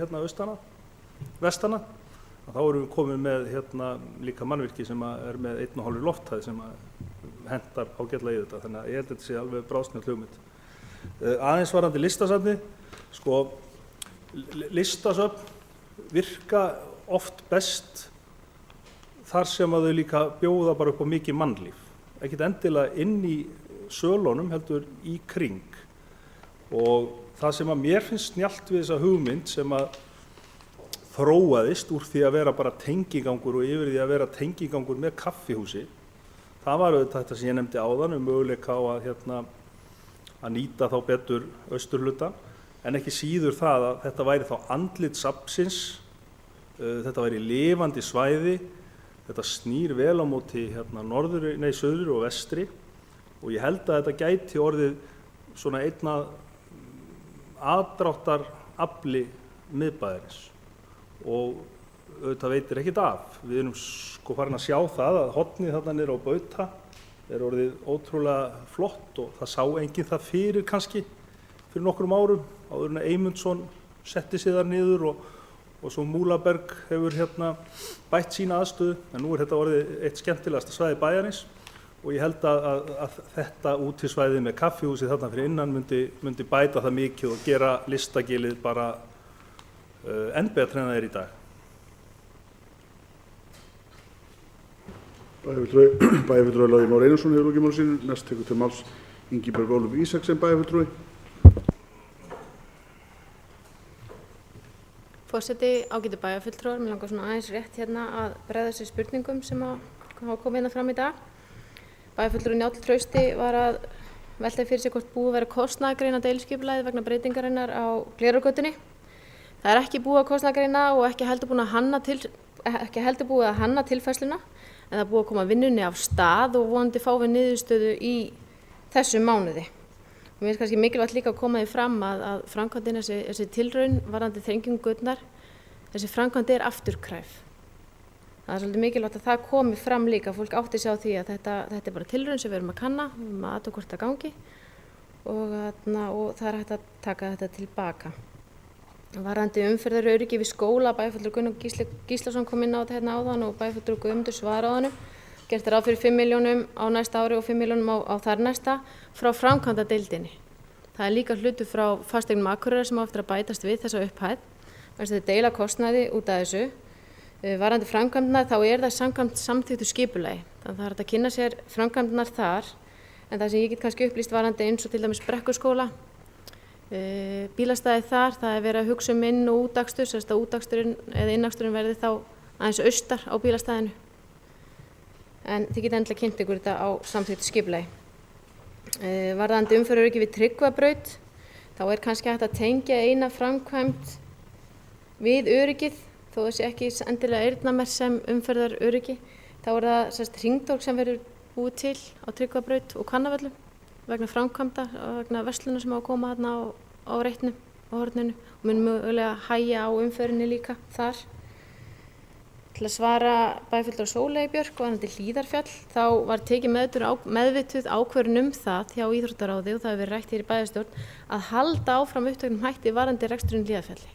vestana, þá erum við komin með líka mannvirki sem er með 1,5 lofthæð sem hentar ágætlega í þetta, þannig að ég held að þetta sé alveg bráðsnjöll hugmynd. Aðeins varðandi listasafnið, listasöfn virka oft best þar sem að þau líka bjóða bara upp á mikið mannlíf, ekkert endilega inn í sölunum heldur í kring. Og það sem að mér finnst snjallt við þessa hugmynd sem að þróaðist úr því að vera bara tengigangur og yfir því að vera tengigangur með kaffihúsi, það var auðvitað þetta sem ég nefndi áðan möguleika á að nýta þá betur austurhluta, en ekki síður það að þetta væri þá andlit safnsins, þetta væri lifandi svæði, þetta snýr vel á móti söðri og vestri og ég held að þetta gæti orðið svona einna aðdráttar afli miðbæjarins og auðvitað veitir ekkert af. Við erum farin að sjá það að hornið þarna niður á Bauta er orðið ótrúlega flott og það sá enginn það fyrir kannski fyrir nokkrum árum áður en Eymundsson setti sig þar niður og svo Múlaberg hefur bætt sína aðstöðu, en nú er þetta orðið eitt skemmtilegasta svæði bæjarins og ég held að þetta útisvæði með kaffihúsið þarna fyrir innan myndi bæta það mikið og gera listagilið bara enn betra en það er í dag. Bæjarfulltrúi Logi Már Einarsson hefur lokið máli sínu, næst tekur til máls Ingibjörg Ólöf Ísaksen bæjarfulltrúi. Forseti, ágætu bæjarfulltrúar, mér langar svona aðeins rétt að bregða sér spurningum sem hafa komið fram í dag. Bæjarfulltrúi Njáll Trausti var að velta fyrir sig hvort búið að vera kostnaðargreina deiliskipulagið vegna breytingarinnar á Glerárgötunni. Það er ekki búið að kostnaðargreina og ekki heldur búið að hanna tilfærsluna, en það er búið að koma vinnunni af stað og vonandi fá við niðurstöðu í þessum mánuði. Og mér finnst kannski mikilvægt líka að koma því fram að framkvæmdin, þessi tilraun varðandi þrengingu götunnar, þessi framkvæmd er afturkræf. Það er svolítið mikilvægt að það komi fram líka, fólk átti sig á því að þetta er bara tilraun sem við erum að kanna, að athuga hvort það gangi og það er hægt að taka þetta tilbaka. Varðandi umferðaröryggi við skóla, bæjarfulltrúi Gunnar Gíslason kom inn á þetta áðan og bæjarfulltrúi Guðmundur svaraði honum. Gert er ráð fyrir 5 milljónum á næsta ári og 5 milljónum á þar næsta frá framkvæmdadeildinni. Það er líka hlutur frá Fasteignum Akureyrar sem á eftir að bætast við þessa upphæð. Þetta deila kostnaði út af þessu. Varðandi framkvæmdina þá er það samkvæmt samþykktu skipulagi. Þannig að það er hægt að kynna sér framkvæmdinar þar. En það sem ég get kannski upplýst varðandi eins og til dæmis Brekkuskóla, bílastæði þar, það er verið að hugsa inn- og útakstur, sérst að útaksturinn eða innaksturinn verði þá aðeins austar á bílastæðinu. En þið geta endilega kynnt ykkur þetta á samþykktu skipulagi. Varðandi umferðaröryggi við Tryggvabraut, þá er kannski hægt að tengja eina framkvæmd við öryggið, þó það sé ekki endilega eyrnamerkt sem umferðaröryggi. Þá er það sérst hringtorg sem verður búið til á Tryggvabraut og Hvannavöllum vegna framkvæmda og vegna verslunar sem á að koma þarna á reitnum. á horninu og mun mögulega hægja á umferðinni líka þar. Til að svara bæjarfulltrúa Sóleyju Björk varðandi Hlíðarfjall, þá var tekið meðvituð ákvörðun það hjá íþróttaráði og það hefur verið rætt hér í bæjarstjórn að halda áfram upptöknum hætti varðandi reksturinn Hlíðarfjalli.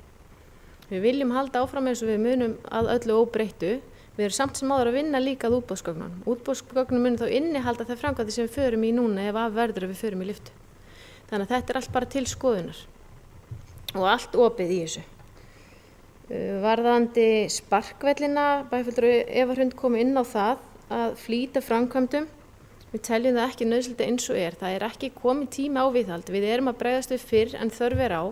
Við viljum halda áfram eins og við munum að öllu óbreyttu. Við erum samt sem áður að vinna líka að útboðsgögnunum. Útboðsgögnum munum þá innihalda það framkvæmdir sem við förum í núna ef af verður við förum í lyftu. Þannig að þetta allt bara til skoðunar og allt opið í þessu. Varðandi sparkvellina, bæjarfulltrúi Eva Hrund kom inn á það að flýta framkvæmdum. Við teljum það ekki nauðsynlegt eins og er. Það ekki komið tími á viðhald. Við erum að bregðast við fyrr en þörf á.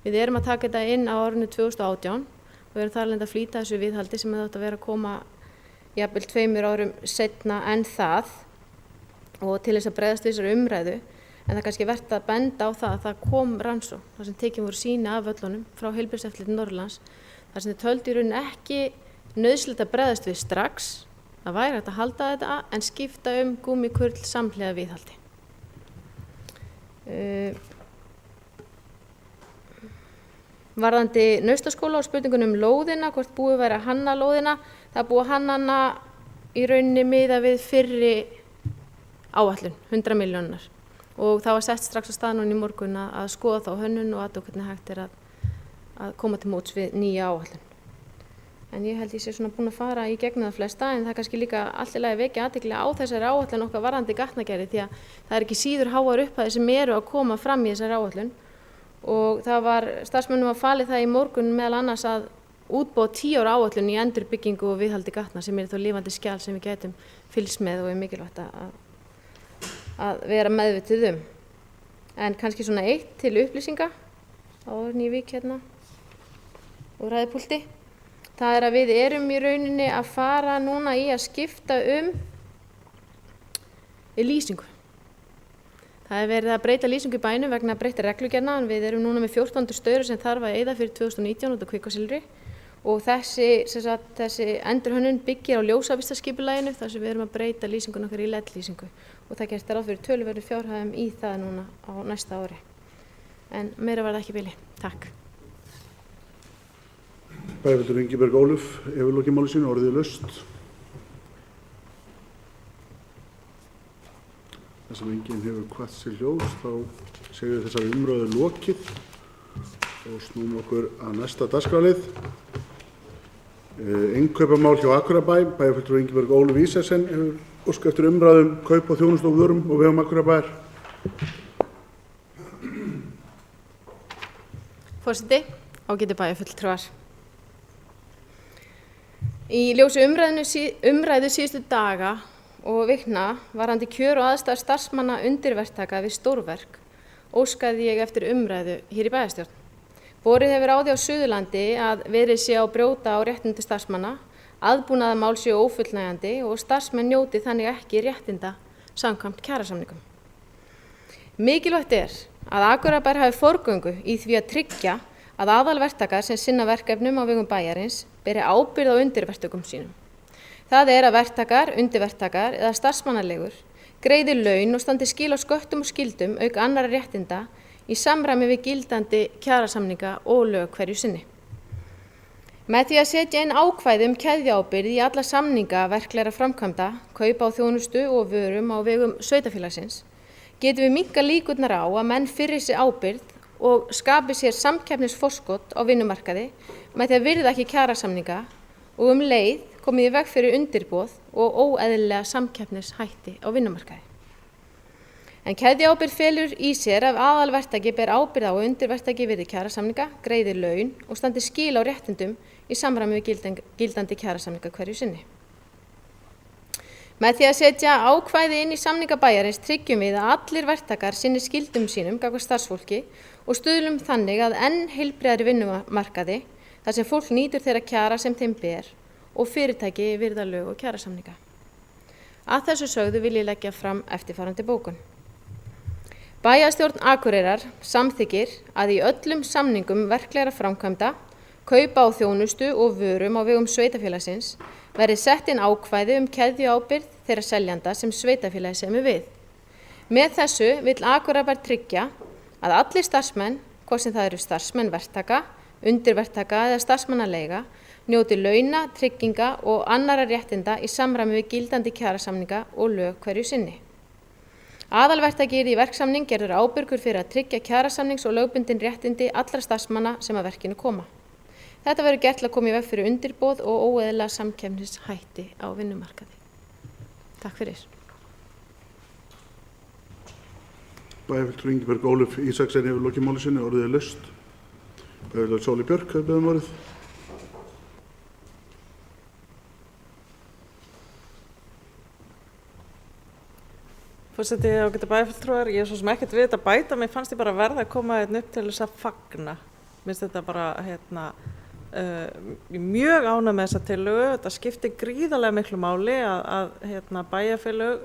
Við erum að taka þetta inn á árinu 2018 og við erum þar alveg að flýta þessu viðhaldi sem þetta vera að koma jafnvel 2 árum seinna en það og til þess að bregðast við þessari umræðu. En það kannski vert að benda á það að það kom rannsókn, þar sem tekin voru sýni af völlunum frá Heilbrigðiseftirliti Norðurlands, þar sem þau töldu í rauninni ekki nauðsynlegt að bregðast við strax, það væri hægt að halda þetta en skipta gúmmíkurl samhliða viðhaldi. Varðandi Naustaskóla og spurningunum lóðina, hvort búið væri að hanna lóðina, það búið að hanna hana í rauninni miðað við fyrri áætlun, 100 milljónar. Og það var sett strax á stað núna í morgun að skoða þá hönnun og athuga hvernig hægt að koma til móts við nýja áætlun. En ég held ég sé svona búin að fara í gegnum það flesta, en það kannski líka allt í lagi vekja athygli á þessari áætlun okkar varðandi gatnagerði, því að það ekki síður háar upphæðir sem eru að koma fram í þessari áætlun. Og það var starfsmönnum að falið það í morgun meðal annars að útbúa 10 ára áætlun í endurbyggingu og viðhaldi gatna sem þá lifandi skjal sem við gætum fylgst með og mikilvægt að vera meðvituð En kannski svona eitt til upplýsinga áður en ég vík hérna úr ræðupúlti. Það að við erum í rauninni að fara núna í að skipta lýsingu. Það verið að breyta lýsingu í bænum vegna að breyta reglugerðina, en við erum núna með 14 staurur sem þarf að eyða fyrir 2019 út af kvikasilfri. Og þessi endurhönnun byggir á ljósavistarskipulaginu þar sem við erum að breyta lýsingun okkar í LED-lýsingu og það gert ráð fyrir töluverðum fjárhæðum í það núna á næsta ári. En meira var það ekki í bili. Takk. Bæjarfulltrúi Ingibjörg Ólöf hefur lokið máli sínu, orðið laust. Þar sem enginn hefur kvatt sér hljóðs, þá segjum við þessari umræðu lokið og snúum okkur að næsta dagskrárlið. Innkaupamál hjá Akureyrarbæ. Bæjarfulltrúi Ingibjörg Ólöf Ísaksen hefur óskað eftir umræðum kaup á þjónustu og vörum og vegum Akureyrarbæjar. Forseti, ágætu bæjarfulltrúar. Í ljósi umræðu síðustu daga og vikna varðandi kjör og aðstæður starfsmanna undirverktaka við stórverk óskaði ég eftir umræðu hér í bæjarstjórn. Borið hefur á því á Suðurlandi að verið sé á brjóta á réttindi starfsmanna, aðbúnaðarmál séu ófullnægjandi og starfsmenn njóti þannig ekki réttinda samkvæmt kjarasamningum. Mikilvægt að Akureyrarbær hafi forgöngu í því að tryggja að aðalverktakar sem sinna verkefnum á vegum bæjarins beri ábyrgð á undirverktökum sínum. Það að verktakar, undirverktakar eða starfsmannaleigur greiði laun og standi skil á sköttum og skyldum auk annarra réttinda í samræmi við gildandi kjarasamninga og lög hverju sinni. Með því að setja inn ákvæði keðjuábyrgð í alla samninga verklegra framkvæmda, kaupa á þjónustu og vörum á vegum sveitarfélagsins, getum við minnkað líkurnar á að menn firri sig ábyrgð og skapi sér samkeppnisforskot á vinnumarkaði með því að virða ekki kjarasamninga og leið komið í veg fyrir undirboð og óeðlilega samkeppnishætti á vinnumarkaði. En keðjuábyrgð felur í sér að aðalverktaki ber ábyrgð á að undirverktaki virði kjarasamninga, greiði laun og standi skil á réttindum í samræmi við gildandi kjarasamninga hverju sinni. Með því að setja ákvæði inn í samninga bæjarins tryggjum við að allir verktakar sinni skyldum sínum gagnvart starfsfólki og stuðlum þannig að enn heilbrigðari vinnumarkaði þar sem fólk nýtur þeirra kjara sem þeim ber og fyrirtæki virða lög og kjarasamninga. Að þessu sögðu vil ég leggja fram eftirfarandi bókun. Bæjarstjórn Akureyrar samþykkir að í öllum samningum verklegra framkvæmda, kaupa á þjónustu og vörum á vegum sveitarfélagsins verði sett inn ákvæði keðjuábyrgð þeirra seljanda sem sveitarfélagi semur við. Með þessu vill Akureyrarbær tryggja að allir starfsmenn hvort sem það eru starfsmenn verktaka, undirverktaka eða starfsmannaleiga, njóti launa, trygginga og annarra réttinda í samræmi við gildandi kjarasamninga og lög hverju sinni. Aðalverktaki yrði í verksamning gerður ábyrgur fyrir að tryggja kjarasamnings og lögbundin réttindi allra starfsmanna sem að verkinu koma. Þetta verður gert til að koma í veg fyrir undirboð og óeðlilega samkeppnishætti á vinnumarkaði. Takk fyrir. Bæjarfulltrúi Ingiberg Ólöf Ísaksen hefur lokið máli sinni, orðið laust. Bæjarfulltrúi Sóli Björk hefur beðið orðið. Forseti ágætu bæjarfulltrúar, ég er svo sem ekkert við þetta bæta, mér fannst ég bara verða að koma hérna upp til þess að fagna. Mér finnst þetta bara mjög ánægð með þessa tillögu, þetta skiptir gríðarlega miklu máli að bæjarfélög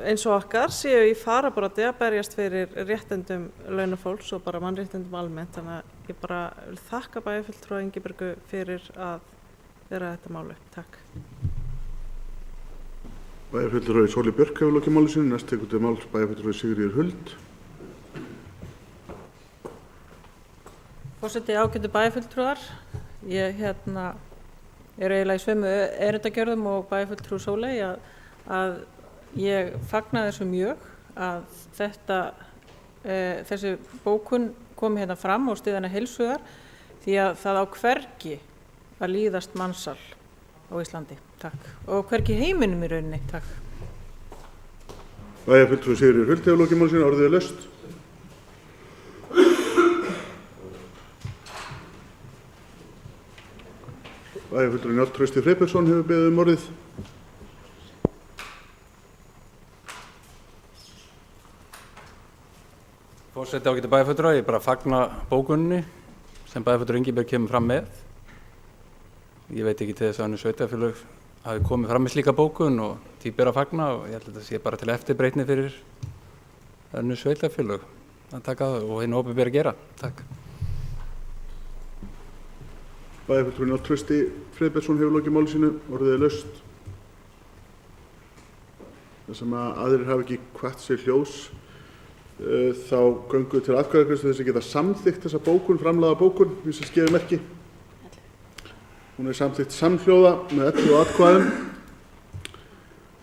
eins og okkar séu í fararbroddi að berjast fyrir réttindum launafólks og bara mannréttindum almennt, þannig að ég bara vil þakka bæjarfulltrúa Ingibergu fyrir að vera þetta mál upp. Takk. Bæjarfulltrúi Sóli Björk hefur lokið máli sinni, næst tekur til máls bæjarfulltrúi Sigríður Huld. Forseti ágætu bæjarfulltrúar, ég er eiginlega í sömu erindagjörðum og bæjarfulltrúi Sóley að ég fagna þessu mjög að þessi bókun komi hérna fram og styð hana heils hugar því að það á hvergi að líðast mansal á Íslandi. Takk. Og hvergi heiminum í rauninni. Takk. Bæjarfulltrúi Sigríður Huld hefur lokið máli sinni, orðið laust. Bæjarfulltrúi Njáll Trausti Freybjörnsson hefur beðið orðið. Forseti ágætu bæjarfulltrúar, ég bara fagna bókuninni sem bæjarfulltrúi Ingiberg kemur fram með. Ég veit ekki til þess að önnur sveitarfélög hafi komið fram með slíka bókun og því ber að fagna og ég held að þetta sé bara til eftirbreytni fyrir önnur sveitarfélög að taka það og hinn opinbera að gera. Takk. Bæjarfulltrúi Njáll Trausti Freybjörnsson hefur lokið máli sínu, orðið laust. Það sem að aðrir hafa ekki hvatt sér hljós, þá göngum við til atkvæðagreiðslu þess að geta samþykkt þessa bókun, framlagða bókun, við sem skefum merki. Hún er samþykkt samhljóða með 11 atkvæðum.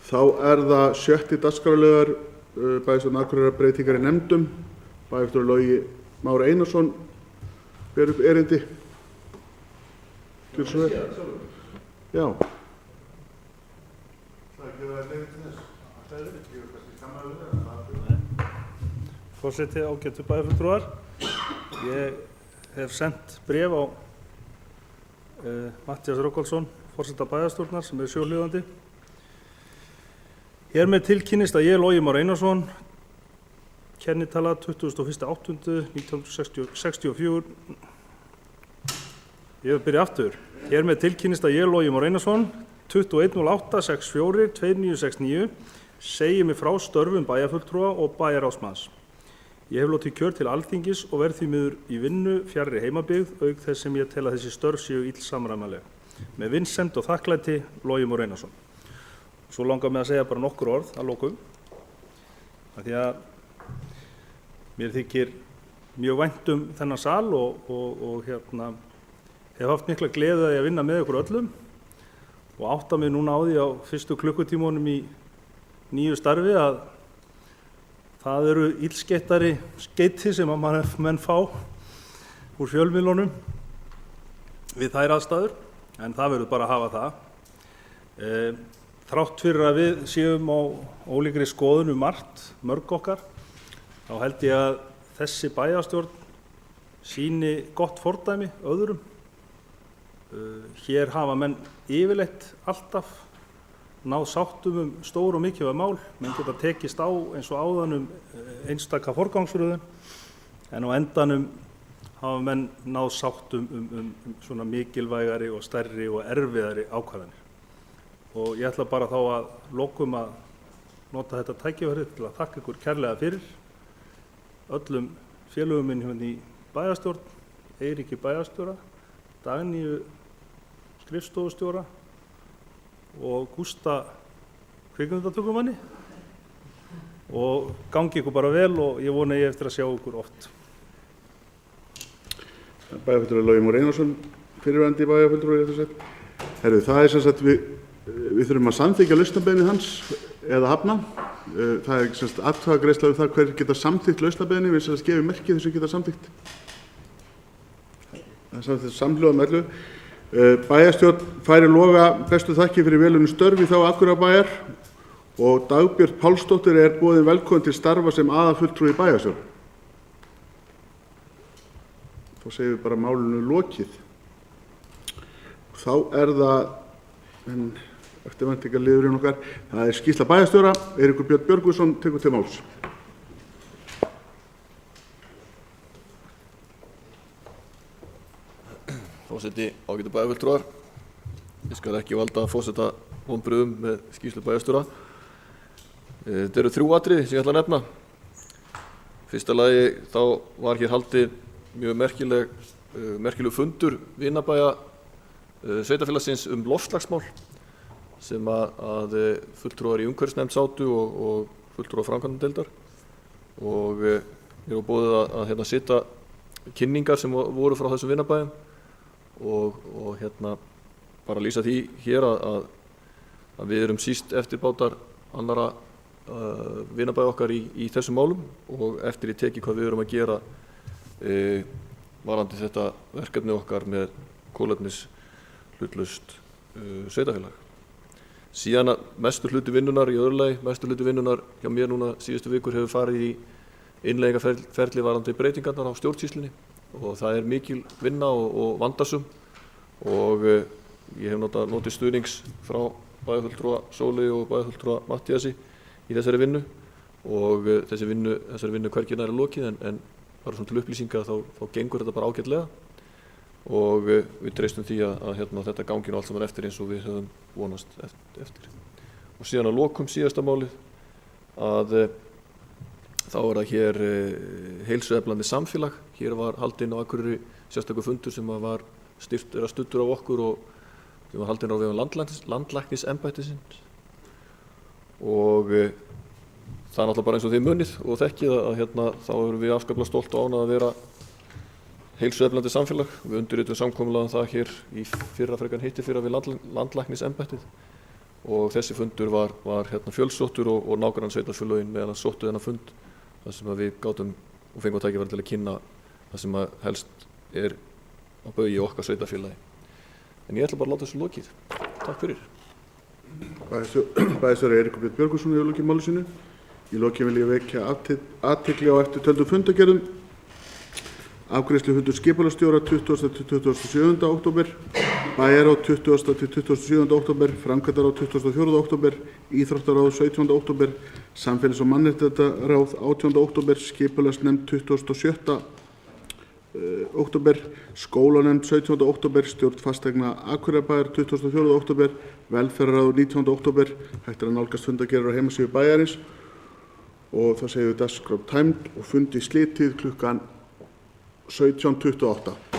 Þá er það 6. dagskrárliður bæjarstjórn Akureyrar breytingar í nefndum. Bæjarfulltrúi Logi Már Einarsson ber upp erindi. Gjörðu svo vel. Já. Forseti ágætu bæjarfulltrúar, ég hef sendt bréf á Matthías Rögnvaldsson, forseta bæjarstjórnar sem er sjóhljóðandi. Hér með tilkynnist að ég, Logi Már Einarsson, kennitala 21.8.1964, ég vil byrja aftur. Hér með tilkynnist að ég, Logi Már Einarsson, 21.08.64.2969, segi mig frá störfum bæjarfulltrúa og bæjarráðsmanns. Ég hef lotið kjör til Alþingis og verð því miður í vinnu fjarri heimabyggð auk þess sem ég tel að þessi störf séu illsamræmanleg. Með vinsemd og þakklæti, Logi Már Einarsson. Svo langar mig að segja bara nokkur orð að lokum. Því að mér þykir mjög vænt þennan sal og hef haft mikla gleði að ég vinna með ykkur öllum og átta mig núna á því á fyrstu klukkutímunum í nýju starfi að það eru illskeyttari skeyti sem að menn fá úr fjölmiðlunum við þær aðstæður, en það verður bara að hafa það. Þrátt fyrir að við séum á ólíkri skoðun margt, mörg okkar, þá held ég að þessi bæjarstjórn sýni gott fordæmi öðrum. Hér hafa menn yfirleitt alltaf náð sáttum stór og mikilvæg mál, menn geta tekist á eins og áðan einstaka forgangsröðun, en á endanum hafa menn náð sáttum svona mikilvægari og stærri og erfiðari ákvarðanir. Og ég ætla bara þá að lokum að nota þetta tækifæri til að þakka ykkur kærlega fyrir, öllum félögum minn hérna í bæjarstjórn, Eiríki bæjarstjóra, Dagníu skrifstofustjóra og Gústa kvikmyndatökumanni, og gangi ykkur bara vel og ég vona ég eftir að sjá ykkur oft. bæjarfulltrúi Logi Már Einarsson, fyrrverandi bæjarfulltrúi rétt að segja. Herru, það sem sagt við þurfum að samþykkja lausnarbeiðni hans eða hafna. Það sem sagt atkvæðagreiðsla það hver geta samþykkt lausnarbeiðni, við sem sagt gefum merki þessu geta samþykkt. Það er samhljóða með öllu. Bæjarstjórn færir Loga bestu þakki fyrir velunum störf í þá Akureyrarbæjar og Dagbjört Pálsdóttir boðin velkomin til starfa sem aðalfulltrúi í bæjarstjórn. Þá segjum við bara málinu lokið. Þá það eftirvæntingarliðurinn okkar. Það skýrsla bæjarstjóra. Eiríkur Björn Björgvinsson tekur til máls. Forseti, ágætu bæjarfulltrúar. Ég skal ekki valda forseta vonbrigðum með skýrslu bæjarstjóra. Þetta eru 3 atriði sem ég ætla að nefna. Fyrsta lagi þá var hér haldið mjög merkilegur fundur vinabæja sveitarfélagsins loftslagsmál sem að fulltrúar í umhverfisnefnd sátu og fulltrúar framkvæmdadeildar og mér var boðið að sitja kynningar sem voru frá þessum vinabæjum og bara lýsa því hér að við erum síst eftirbátar annarra vinabæja okkar í þessum málum og eftir í teki hvað við erum að gera varðandi þetta verkefni okkar með kolefnishlutlaust sveitarfélag. Síðan að mestur hluti vinnunar í öðru lagi, mestur hluti vinnunar hjá mér núna síðustu vikur hefur farið í innleiðingarferli varðandi breytingarnar á stjórnsýslunni og það er mikil vinna og vandasum og ég hef notið stuðnings frá bæjarfulltrúa Sóleyju og bæjarfulltrúa Matthíasi í þessari vinnu og þessari vinnu hvergi nær lokið en bara svona til upplýsinga þá gengur þetta bara ágætlega og við treystum því að þetta gangi nú allt saman eftir eins og við höfum vonast eftir. Og síðan að lokum síðasta málið að þá það hér heilsueflandi samfélag. Hér var haldinn á Akureyri sérstakur fundur sem var studdur á okkur og sem var haldinn á vegum landlæknisembættisins og það er náttúrulega bara eins og þið munið og þekkið að þá erum við afskaplega stolt og ánægð að vera heilsueflandi samfélag. Við undirrituðum samkomulag það hér í fyrra frekar hittifyrra við landlæknisembættið og þessi fundur var fjölsóttur og nágrannasveitarfélögin meðan sóttu þennan fund þar sem við gátum og fengum tækifæri til að kynna það sem helst á baugi í okkar sveitarfélagi. En ég ætla bara að láta þessu lokið. Takk fyrir. Bæjarstjóri Eiríkur Björn Björgvinsson hefur lokið máli sínu. Í lokin vil ég vekja athygli á eftirtöldum fundargerðum. Afgreiðslufundur skipulagsstjóra 20. til 27. október, bæjarráð 20. til 27. október, framkvæmdaráð 24. október, íþróttaráð 17. október, samfélags- og mannréttindaráð 18. október, skipulagsnefnd 27. október, skólanefnd 17. október, stjórn fasteigna Akureyrarbæjar 24. október, velferðarráð 19. október. Hægt að nálgast fundargerðir á heimasíðu bæjarins og þá segjum við dagskrá tæmd og fundi slitið klukkan 17:28.